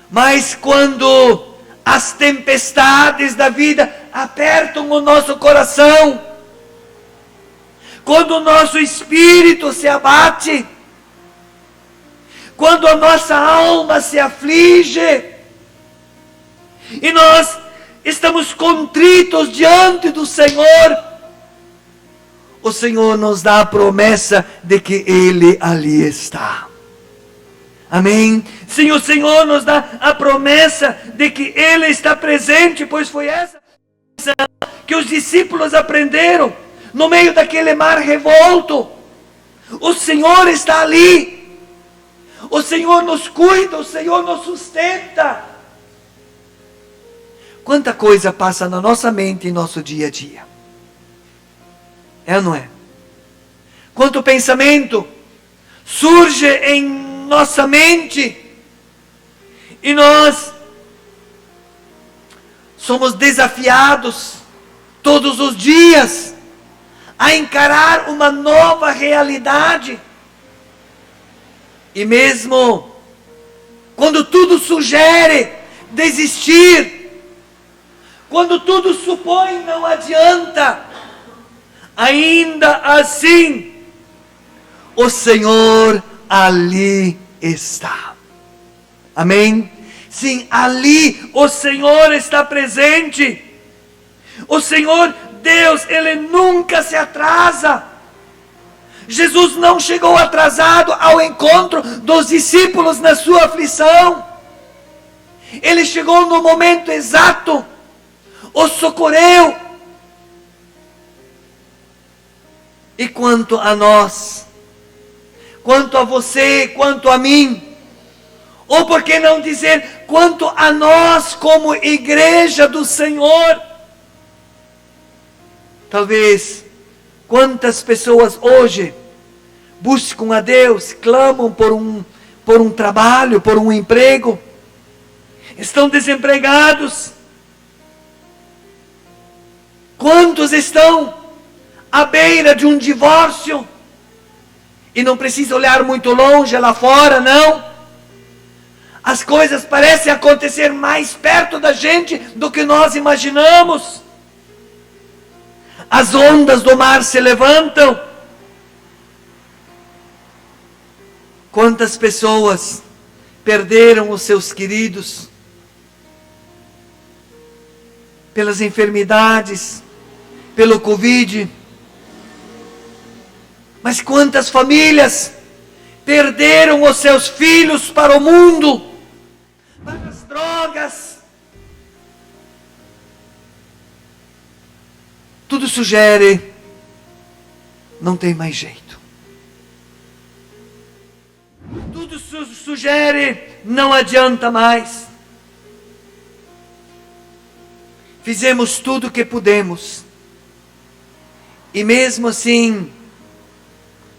Mas quando as tempestades da vida apertam o nosso coração, quando o nosso espírito se abate, quando a nossa alma se aflige, e nós estamos contritos diante do Senhor, o Senhor nos dá a promessa de que Ele ali está. Amém? Sim, o Senhor nos dá a promessa de que Ele está presente, pois foi essa que os discípulos aprenderam no meio daquele mar revolto. O Senhor está ali, o Senhor nos cuida, o Senhor nos sustenta. Quanta coisa passa na nossa mente em nosso dia a dia. É ou não é? Quanto pensamento surge em nossa mente, e nós somos desafiados todos os dias a encarar uma nova realidade. E mesmo quando tudo sugere desistir, quando tudo supõe não adianta, ainda assim o Senhor ali está. Amém? Sim, ali o Senhor está presente. O Senhor, Deus, Ele nunca se atrasa. Jesus não chegou atrasado ao encontro dos discípulos na sua aflição. Ele chegou no momento exato, os socorreu. E quanto a nós, quanto a você, quanto a mim, ou por que não dizer, quanto a nós como igreja do Senhor, talvez, quantas pessoas hoje buscam a Deus, clamam por um trabalho, por um emprego, estão desempregados. Quantos estão à beira de um divórcio? E não precisa olhar muito longe lá fora, não. As coisas parecem acontecer mais perto da gente do que nós imaginamos. As ondas do mar se levantam. Quantas pessoas perderam os seus queridos pelas enfermidades, pelo Covid. Mas quantas famílias perderam os seus filhos para o mundo, para as drogas. Tudo sugere, não tem mais jeito. Tudo sugere, não adianta mais. Fizemos tudo o que pudemos. E mesmo assim,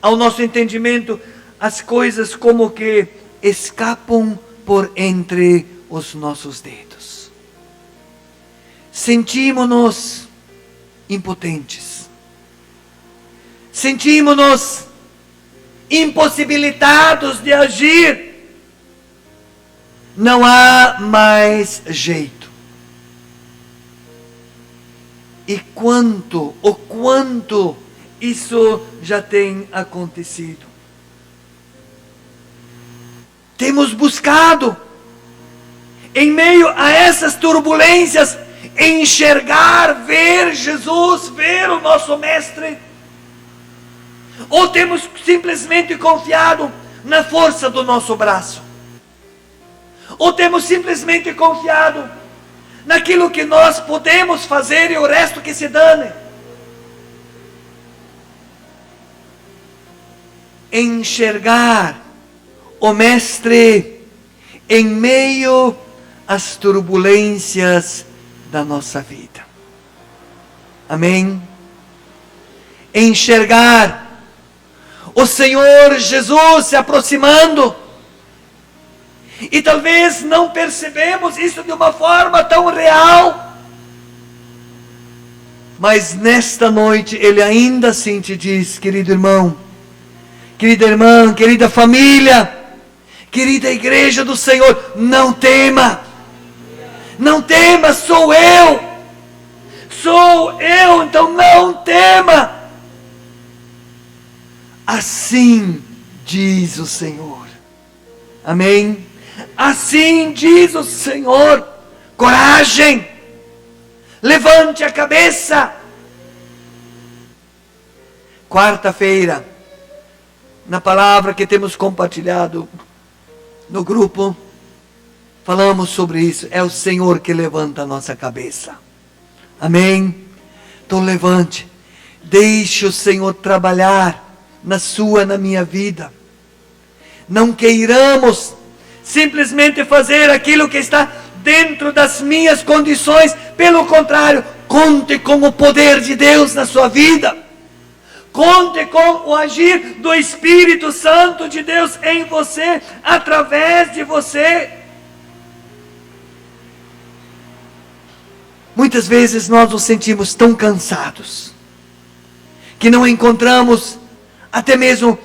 ao nosso entendimento, as coisas como que escapam por entre os nossos dedos. Sentimos-nos impotentes. Sentimos-nos impossibilitados de agir. Não há mais jeito. E o quanto isso já tem acontecido. Temos buscado, em meio a essas turbulências, enxergar, ver Jesus, ver o nosso Mestre. Ou temos simplesmente confiado na força do nosso braço. Ou temos simplesmente confiado naquilo que nós podemos fazer e o resto que se dane. Enxergar o Mestre em meio às turbulências da nossa vida. Amém? Enxergar o Senhor Jesus se aproximando. E talvez não percebemos isso de uma forma tão real. Mas nesta noite Ele ainda assim te diz: querido irmão, querida irmã, querida família, querida igreja do Senhor, não tema. Não tema, sou eu. Sou eu, então não tema. Assim diz o Senhor. Amém? Assim diz o Senhor. Coragem. Levante a cabeça. Quarta-feira, na palavra que temos compartilhado no grupo, falamos sobre isso. É o Senhor que levanta a nossa cabeça. Amém? Então levante. Deixe o Senhor trabalhar na sua, na minha vida. Não queiramos simplesmente fazer aquilo que está dentro das minhas condições. Pelo contrário, conte com o poder de Deus na sua vida. Conte com o agir do Espírito Santo de Deus em você, através de você. Muitas vezes nós nos sentimos tão cansados que não encontramos até mesmo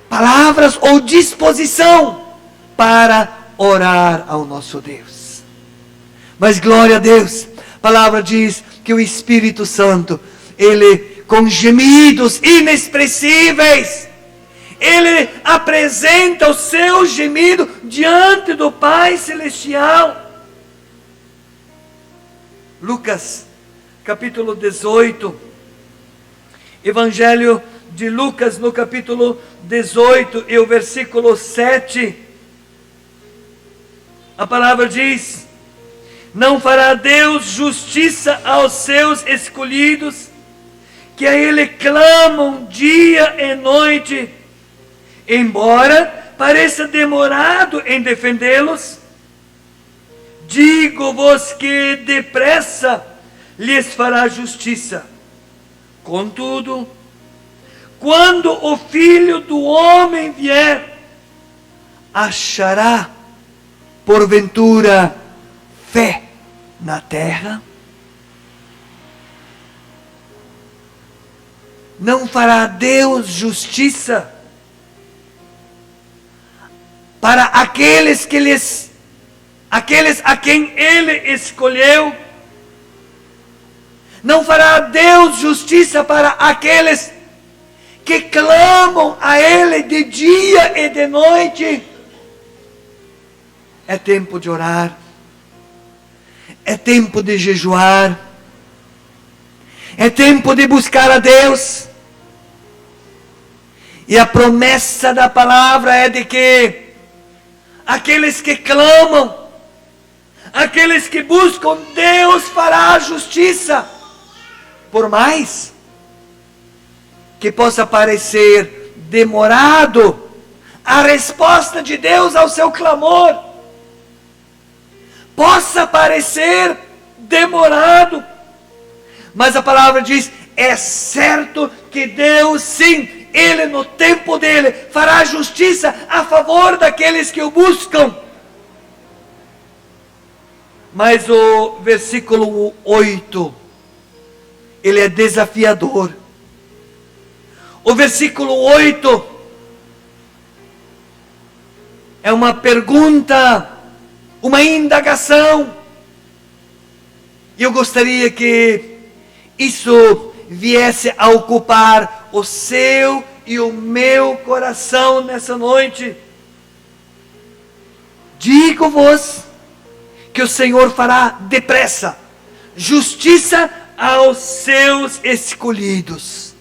palavras ou disposição para orar ao nosso Deus. Mas glória a Deus, a palavra diz que o Espírito Santo, Ele com gemidos inexpressíveis, Ele apresenta o seu gemido diante do Pai Celestial. Lucas, capítulo 18, Evangelho de Lucas, no capítulo 18 e o versículo 7, a palavra diz: não fará Deus justiça aos seus escolhidos, que a Ele clamam dia e noite, embora pareça demorado em defendê-los? Digo-vos que depressa lhes fará justiça. Contudo, quando o Filho do Homem vier, achará porventura fé na terra? Não fará Deus justiça para aqueles a quem Ele escolheu? Não fará Deus justiça para aqueles que clamam a Ele de dia e de noite? É tempo de orar. É tempo de jejuar. É tempo de buscar a Deus. E a promessa da palavra é de que aqueles que clamam, aqueles que buscam, Deus fará justiça. Por mais que possa parecer demorado a resposta de Deus ao seu clamor possa parecer demorado, mas a palavra diz, é certo que Deus sim, Ele no tempo dele, fará justiça a favor daqueles que o buscam. Mas o versículo 8, ele é desafiador. O versículo 8 é uma pergunta, uma indagação. E eu gostaria que isso viesse a ocupar o seu e o meu coração nessa noite. Digo-vos que o Senhor fará depressa justiça aos seus escolhidos.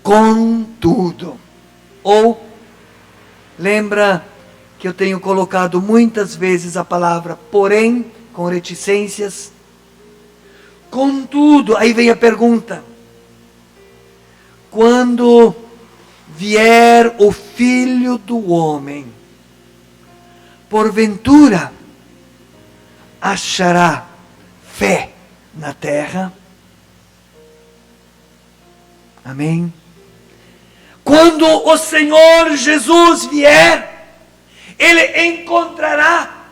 Contudo, ou lembra que eu tenho colocado muitas vezes a palavra porém, com reticências. Contudo, aí vem a pergunta: quando vier o Filho do Homem, porventura achará fé na terra? Amém? Quando o Senhor Jesus vier, Ele encontrará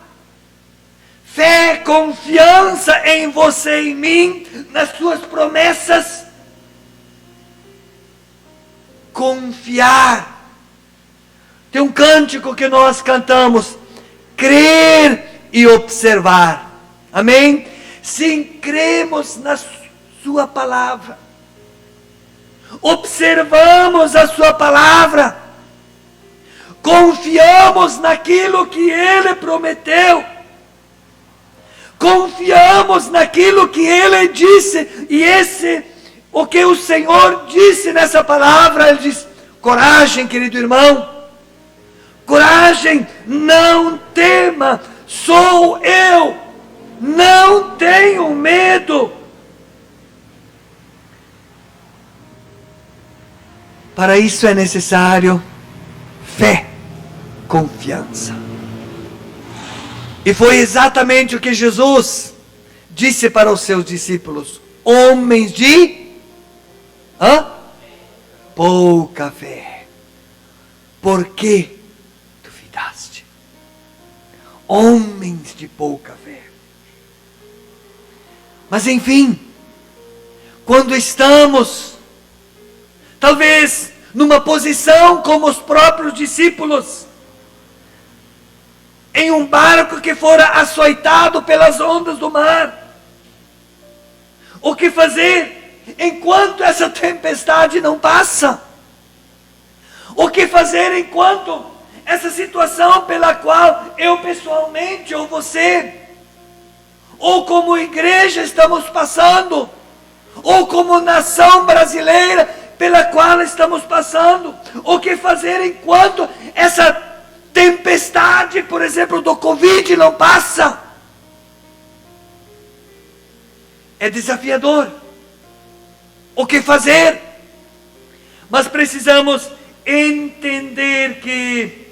fé, confiança em você e em mim, nas suas promessas. Confiar. Tem um cântico que nós cantamos, crer e observar. Amém? Sim, cremos na sua palavra, observamos a sua palavra, confiamos naquilo que Ele prometeu, confiamos naquilo que Ele disse, e o que o Senhor disse nessa palavra. Ele diz, coragem, querido irmão, coragem, não tema, sou eu, não tenho medo. Para isso é necessário fé, confiança. E foi exatamente o que Jesus disse para os seus discípulos: homens de pouca fé, por que duvidaste? Homens de pouca fé. Mas enfim, quando estamos talvez numa posição como os próprios discípulos, em um barco que fora açoitado pelas ondas do mar, o que fazer enquanto essa tempestade não passa? O que fazer enquanto essa situação pela qual eu pessoalmente, ou você, ou como igreja estamos passando, ou como nação brasileira pela qual estamos passando? O que fazer enquanto essa tempestade, por exemplo, do Covid não passa? É desafiador. O que fazer? Mas precisamos entender que,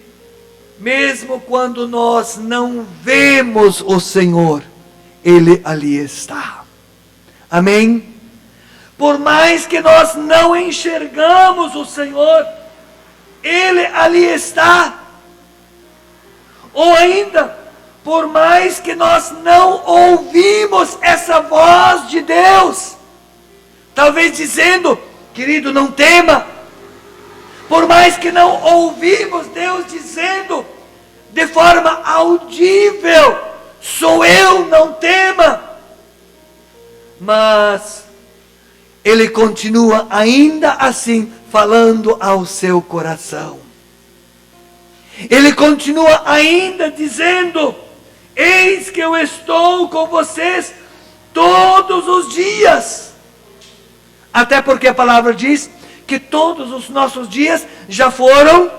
mesmo quando nós não vemos o Senhor, Ele ali está. Amém? Por mais que nós não enxergamos o Senhor, Ele ali está. Ou ainda, por mais que nós não ouvimos essa voz de Deus, talvez dizendo, querido, não tema. Por mais que não ouvimos Deus dizendo de forma audível, sou eu, não tema. Mas Ele continua ainda assim falando ao seu coração. Ele continua ainda dizendo, eis que eu estou com vocês todos os dias. Até porque a palavra diz que todos os nossos dias já foram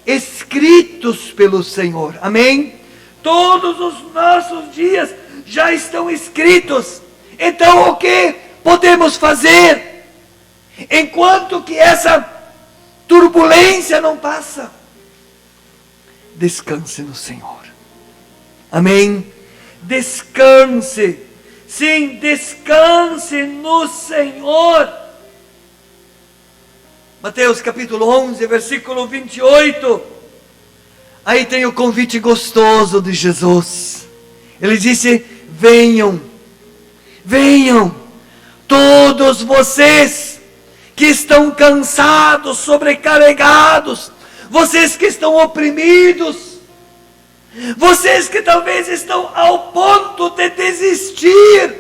escritos pelo Senhor. Amém? Todos os nossos dias já estão escritos. Então o que podemos fazer enquanto que essa turbulência não passa? descanse no Senhor. Amém? Descanse. Sim, descanse no Senhor. Mateus capítulo 11, versículo 28. Aí tem o convite gostoso de Jesus. Ele disse: venham, venham, todos vocês que estão cansados, sobrecarregados, vocês que estão oprimidos, vocês que talvez estão ao ponto de desistir,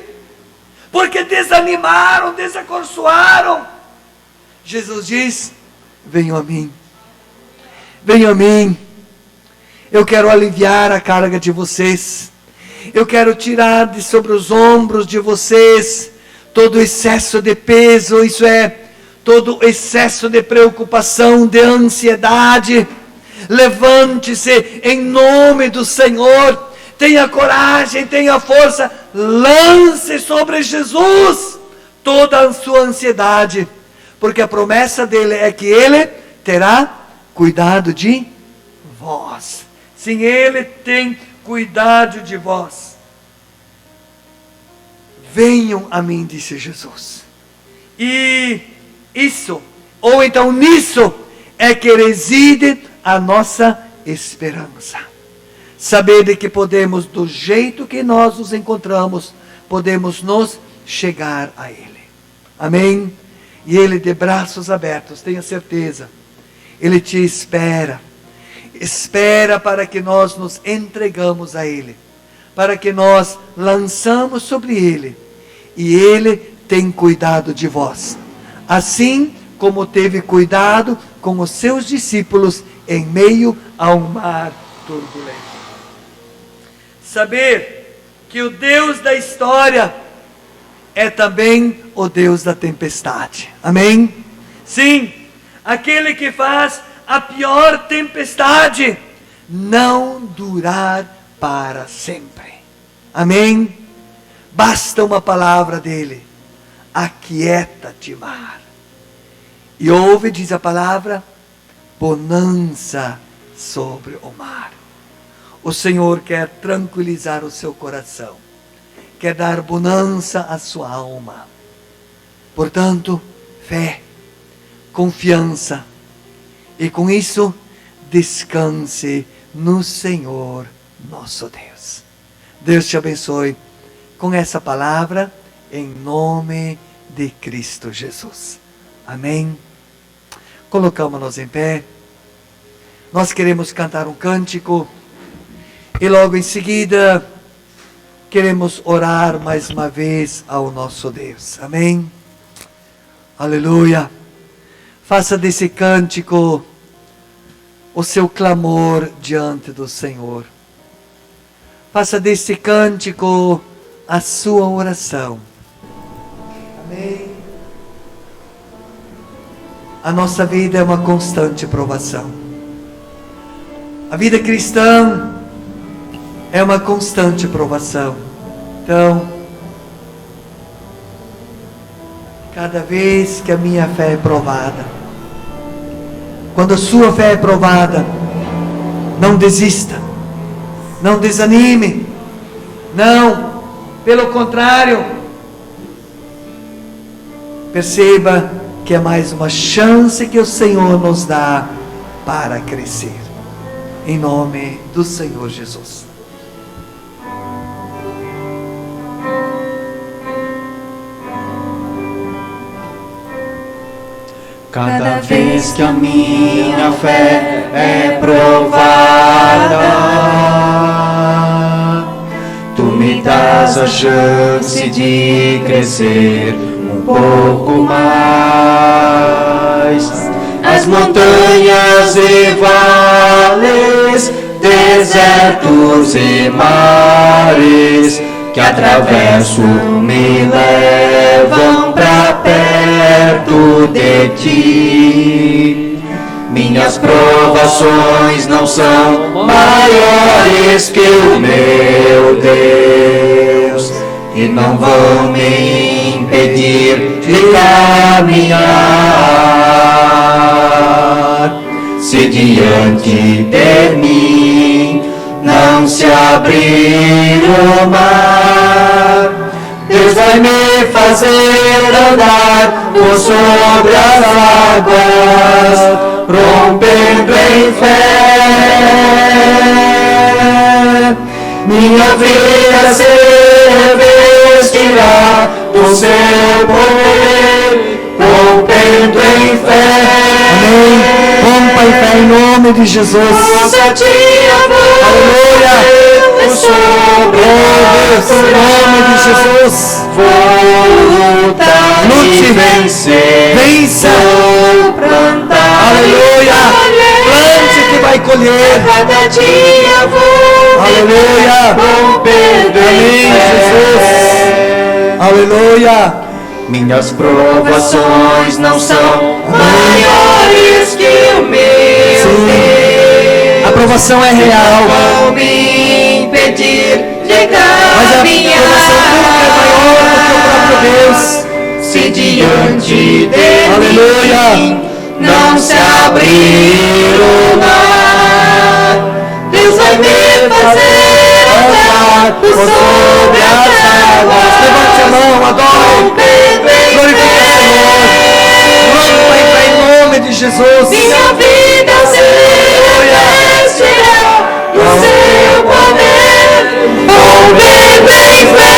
porque desanimaram, desacorçoaram. Jesus diz: venham a mim, venham a mim. Eu quero aliviar a carga de vocês. Eu quero tirar de sobre os ombros de vocês todo o excesso de peso, isso é, todo o excesso de preocupação, de ansiedade. Levante-se em nome do Senhor. Tenha coragem, tenha força. Lance sobre Jesus toda a sua ansiedade, porque a promessa dele é que ele terá cuidado de vós. Sim, ele tem cuidado de vós. Venham a mim, disse Jesus. E isso, ou então nisso, é que reside a nossa esperança. Saber de que podemos, do jeito que nós nos encontramos, podemos nos chegar a Ele. Amém? E Ele de braços abertos, tenha certeza, Ele te espera. Espera para que nós nos entregamos a Ele, para que nós lançamos sobre Ele, e Ele tem cuidado de vós, assim como teve cuidado com os seus discípulos em meio a um mar turbulento. Saber que o Deus da história é também o Deus da tempestade. Amém? Sim, aquele que faz a pior tempestade não durar para sempre. Amém? Basta uma palavra dele: aquieta-te, mar. E houve, diz a palavra, bonança sobre o mar. O Senhor quer tranquilizar o seu coração, quer dar bonança à sua alma. Portanto, fé, confiança, e com isso, descanse no Senhor nosso Deus. Deus te abençoe com essa palavra, em nome de Cristo Jesus. Amém? Colocamos-nos em pé. Nós queremos cantar um cântico, e logo em seguida, queremos orar mais uma vez ao nosso Deus. Amém? Aleluia! Faça desse cântico o seu clamor diante do Senhor. Faça desse cântico a sua oração. Amém? A nossa vida é uma constante provação. A vida cristã é uma constante provação. Então, cada vez que a minha fé é provada, quando a sua fé é provada, não desista, não desanime, não, pelo contrário, perceba que é mais uma chance que o Senhor nos dá para crescer, em nome do Senhor Jesus. Cada vez que a minha fé é provada, Tu me dás a chance de crescer um pouco mais. As montanhas e vales, desertos e mares que atravesso me levam pra perto de Ti. Minhas provações não são maiores que o meu Deus, e não vão me impedir de caminhar. se diante de mim não se abrir o mar, Deus vai me fazer andar por sobre as águas, rompendo em fé. Minha vida se revestirá do seu poder, rompendo em fé. Amém. Rompa em fé em nome de Jesus. Aleluia. Sobre Oh Deus, em nome de Jesus. Lute, vença. Aleluia. Plante que vai colher. Cada dia vou Aleluia. Amém, Jesus. Aleluia. Minhas provações não são maiores que o meu Deus. A provação é real. Vão me impedir de Mas a caminhar. provação nunca é maior do que o próprio Deus. Se diante de Aleluia. mim não se abrir o mar, Deus vai me fazer andar por sobre as águas. Levante a mão, adore. Glorifique o Senhor. Rompa em fé em nome de Jesus. Minha vida se revestirá do seu poder, rompendo em fé.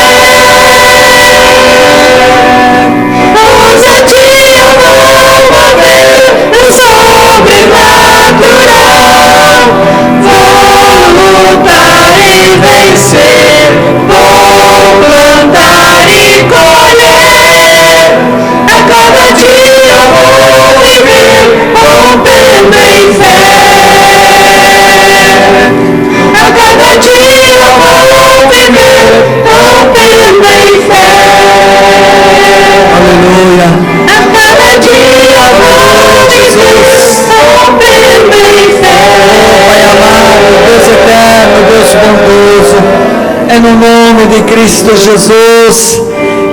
Ousadia eu vou mover no sobrenatural. Vou lutar e vencer, vou plantar e colher. A cada dia eu vou viver, rompendo em fé. A cada dia eu vou viver, rompendo em fé. Aleluia. A cada dia eu vou viver, rompendo em fé. Pai amado, Deus eterno, Deus bondoso, é no nome de Cristo Jesus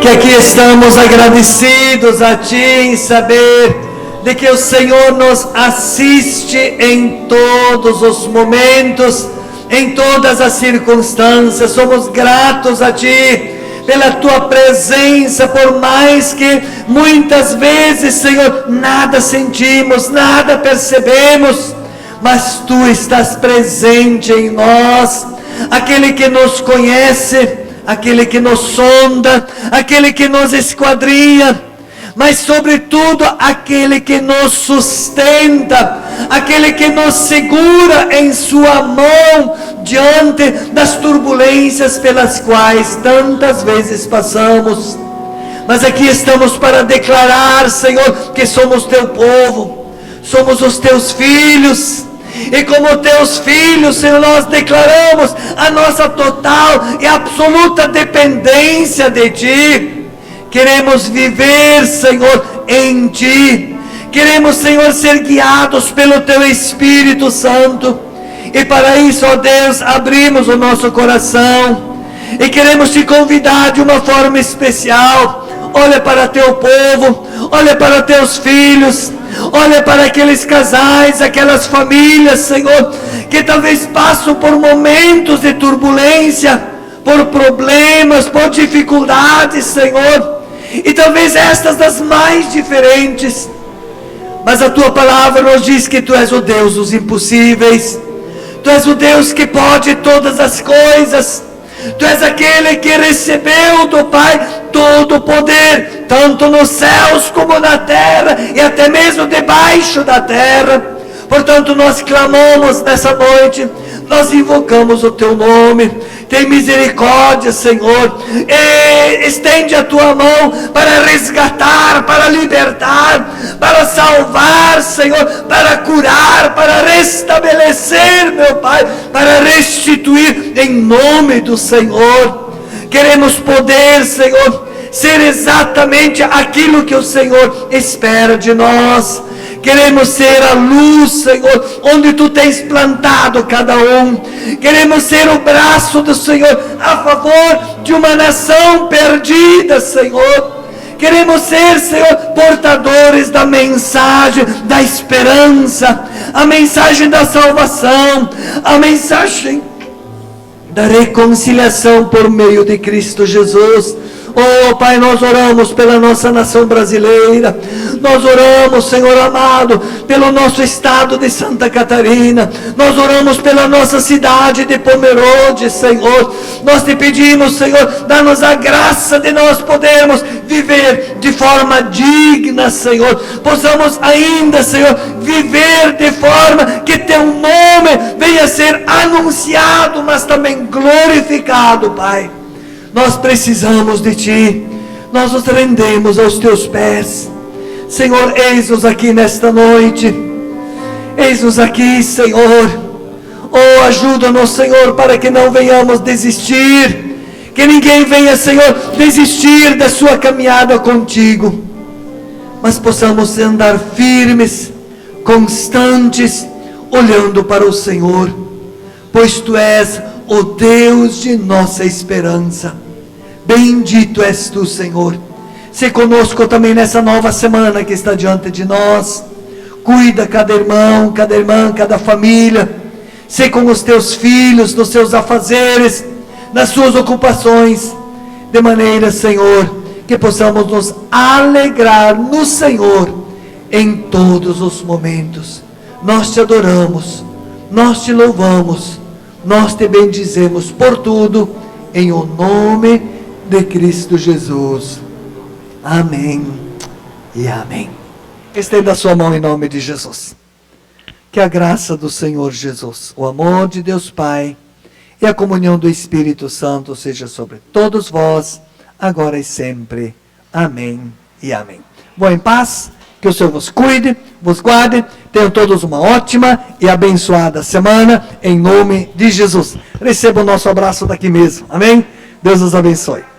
que aqui estamos agradecidos a Ti em saber de que o Senhor nos assiste em todos os momentos, em todas as circunstâncias. Somos gratos a Ti pela Tua presença, por mais que muitas vezes, Senhor, nada sentimos, nada percebemos, mas Tu estás presente em nós, aquele que nos conhece, aquele que nos sonda, aquele que nos esquadrinha, mas sobretudo aquele que nos sustenta, aquele que nos segura em sua mão diante das turbulências pelas quais tantas vezes passamos. Mas aqui estamos para declarar, Senhor, que somos Teu povo, somos os Teus filhos. E como Teus filhos, Senhor, nós declaramos a nossa total e absoluta dependência de Ti. Queremos viver, Senhor, em Ti. Queremos, Senhor, ser guiados pelo Teu Espírito Santo. E para isso, ó Deus, abrimos o nosso coração. E queremos Te convidar de uma forma especial. Olha para Teu povo, olha para Teus filhos, olha para aqueles casais, aquelas famílias, Senhor, que talvez passam por momentos de turbulência, por problemas, por dificuldades, Senhor, e talvez estas das mais diferentes. Mas a Tua palavra nos diz que Tu és o Deus dos impossíveis, Tu és o Deus que pode todas as coisas. Tu és aquele que recebeu do Pai todo o poder, tanto nos céus como na terra, e até mesmo debaixo da terra. Portanto, nós clamamos nessa noite, nós invocamos o Teu nome. Tem misericórdia, Senhor, e estende a Tua mão para resgatar, para libertar, para salvar, Senhor, para curar, para restabelecer, meu Pai, para restituir em nome do Senhor. Queremos poder, Senhor, ser exatamente aquilo que o Senhor espera de nós. Queremos ser a luz, Senhor, onde Tu tens plantado cada um. Queremos ser o braço do Senhor a favor de uma nação perdida, Senhor. Queremos ser, Senhor, portadores da mensagem da esperança, a mensagem da salvação, a mensagem da reconciliação por meio de Cristo Jesus. Oh Pai, nós oramos pela nossa nação brasileira, nós oramos, Senhor amado, pelo nosso estado de Santa Catarina, nós oramos pela nossa cidade de Pomerode, Senhor. Nós te pedimos, Senhor, dá-nos a graça de nós podermos viver de forma digna, Senhor, possamos ainda, Senhor, viver de forma que teu nome venha a ser anunciado, mas também glorificado, Pai. Nós precisamos de Ti, nós nos rendemos aos Teus pés, Senhor. Eis-nos aqui nesta noite, eis-nos aqui, Senhor. Oh, ajuda-nos, Senhor, para que não venhamos desistir, que ninguém venha, Senhor, desistir da sua caminhada contigo, mas possamos andar firmes, constantes, olhando para o Senhor, pois Tu és o Deus de nossa esperança. Bendito és Tu, Senhor. Se conosco também nessa nova semana que está diante de nós. Cuida cada irmão, cada irmã, cada família. Se com os Teus filhos, nos seus afazeres, nas suas ocupações, de maneira, Senhor, que possamos nos alegrar no Senhor em todos os momentos. Nós Te adoramos, nós Te louvamos, nós Te bendizemos por tudo, em o nome de Cristo Jesus. Amém e amém. Estenda a sua mão em nome de Jesus. Que a graça do Senhor Jesus, o amor de Deus Pai e a comunhão do Espírito Santo seja sobre todos vós, agora e sempre. Amém e amém. Vão em paz, que o Senhor vos cuide, vos guarde. Tenham todos uma ótima e abençoada semana, em nome de Jesus. Receba o nosso abraço daqui mesmo. Amém? Deus os abençoe.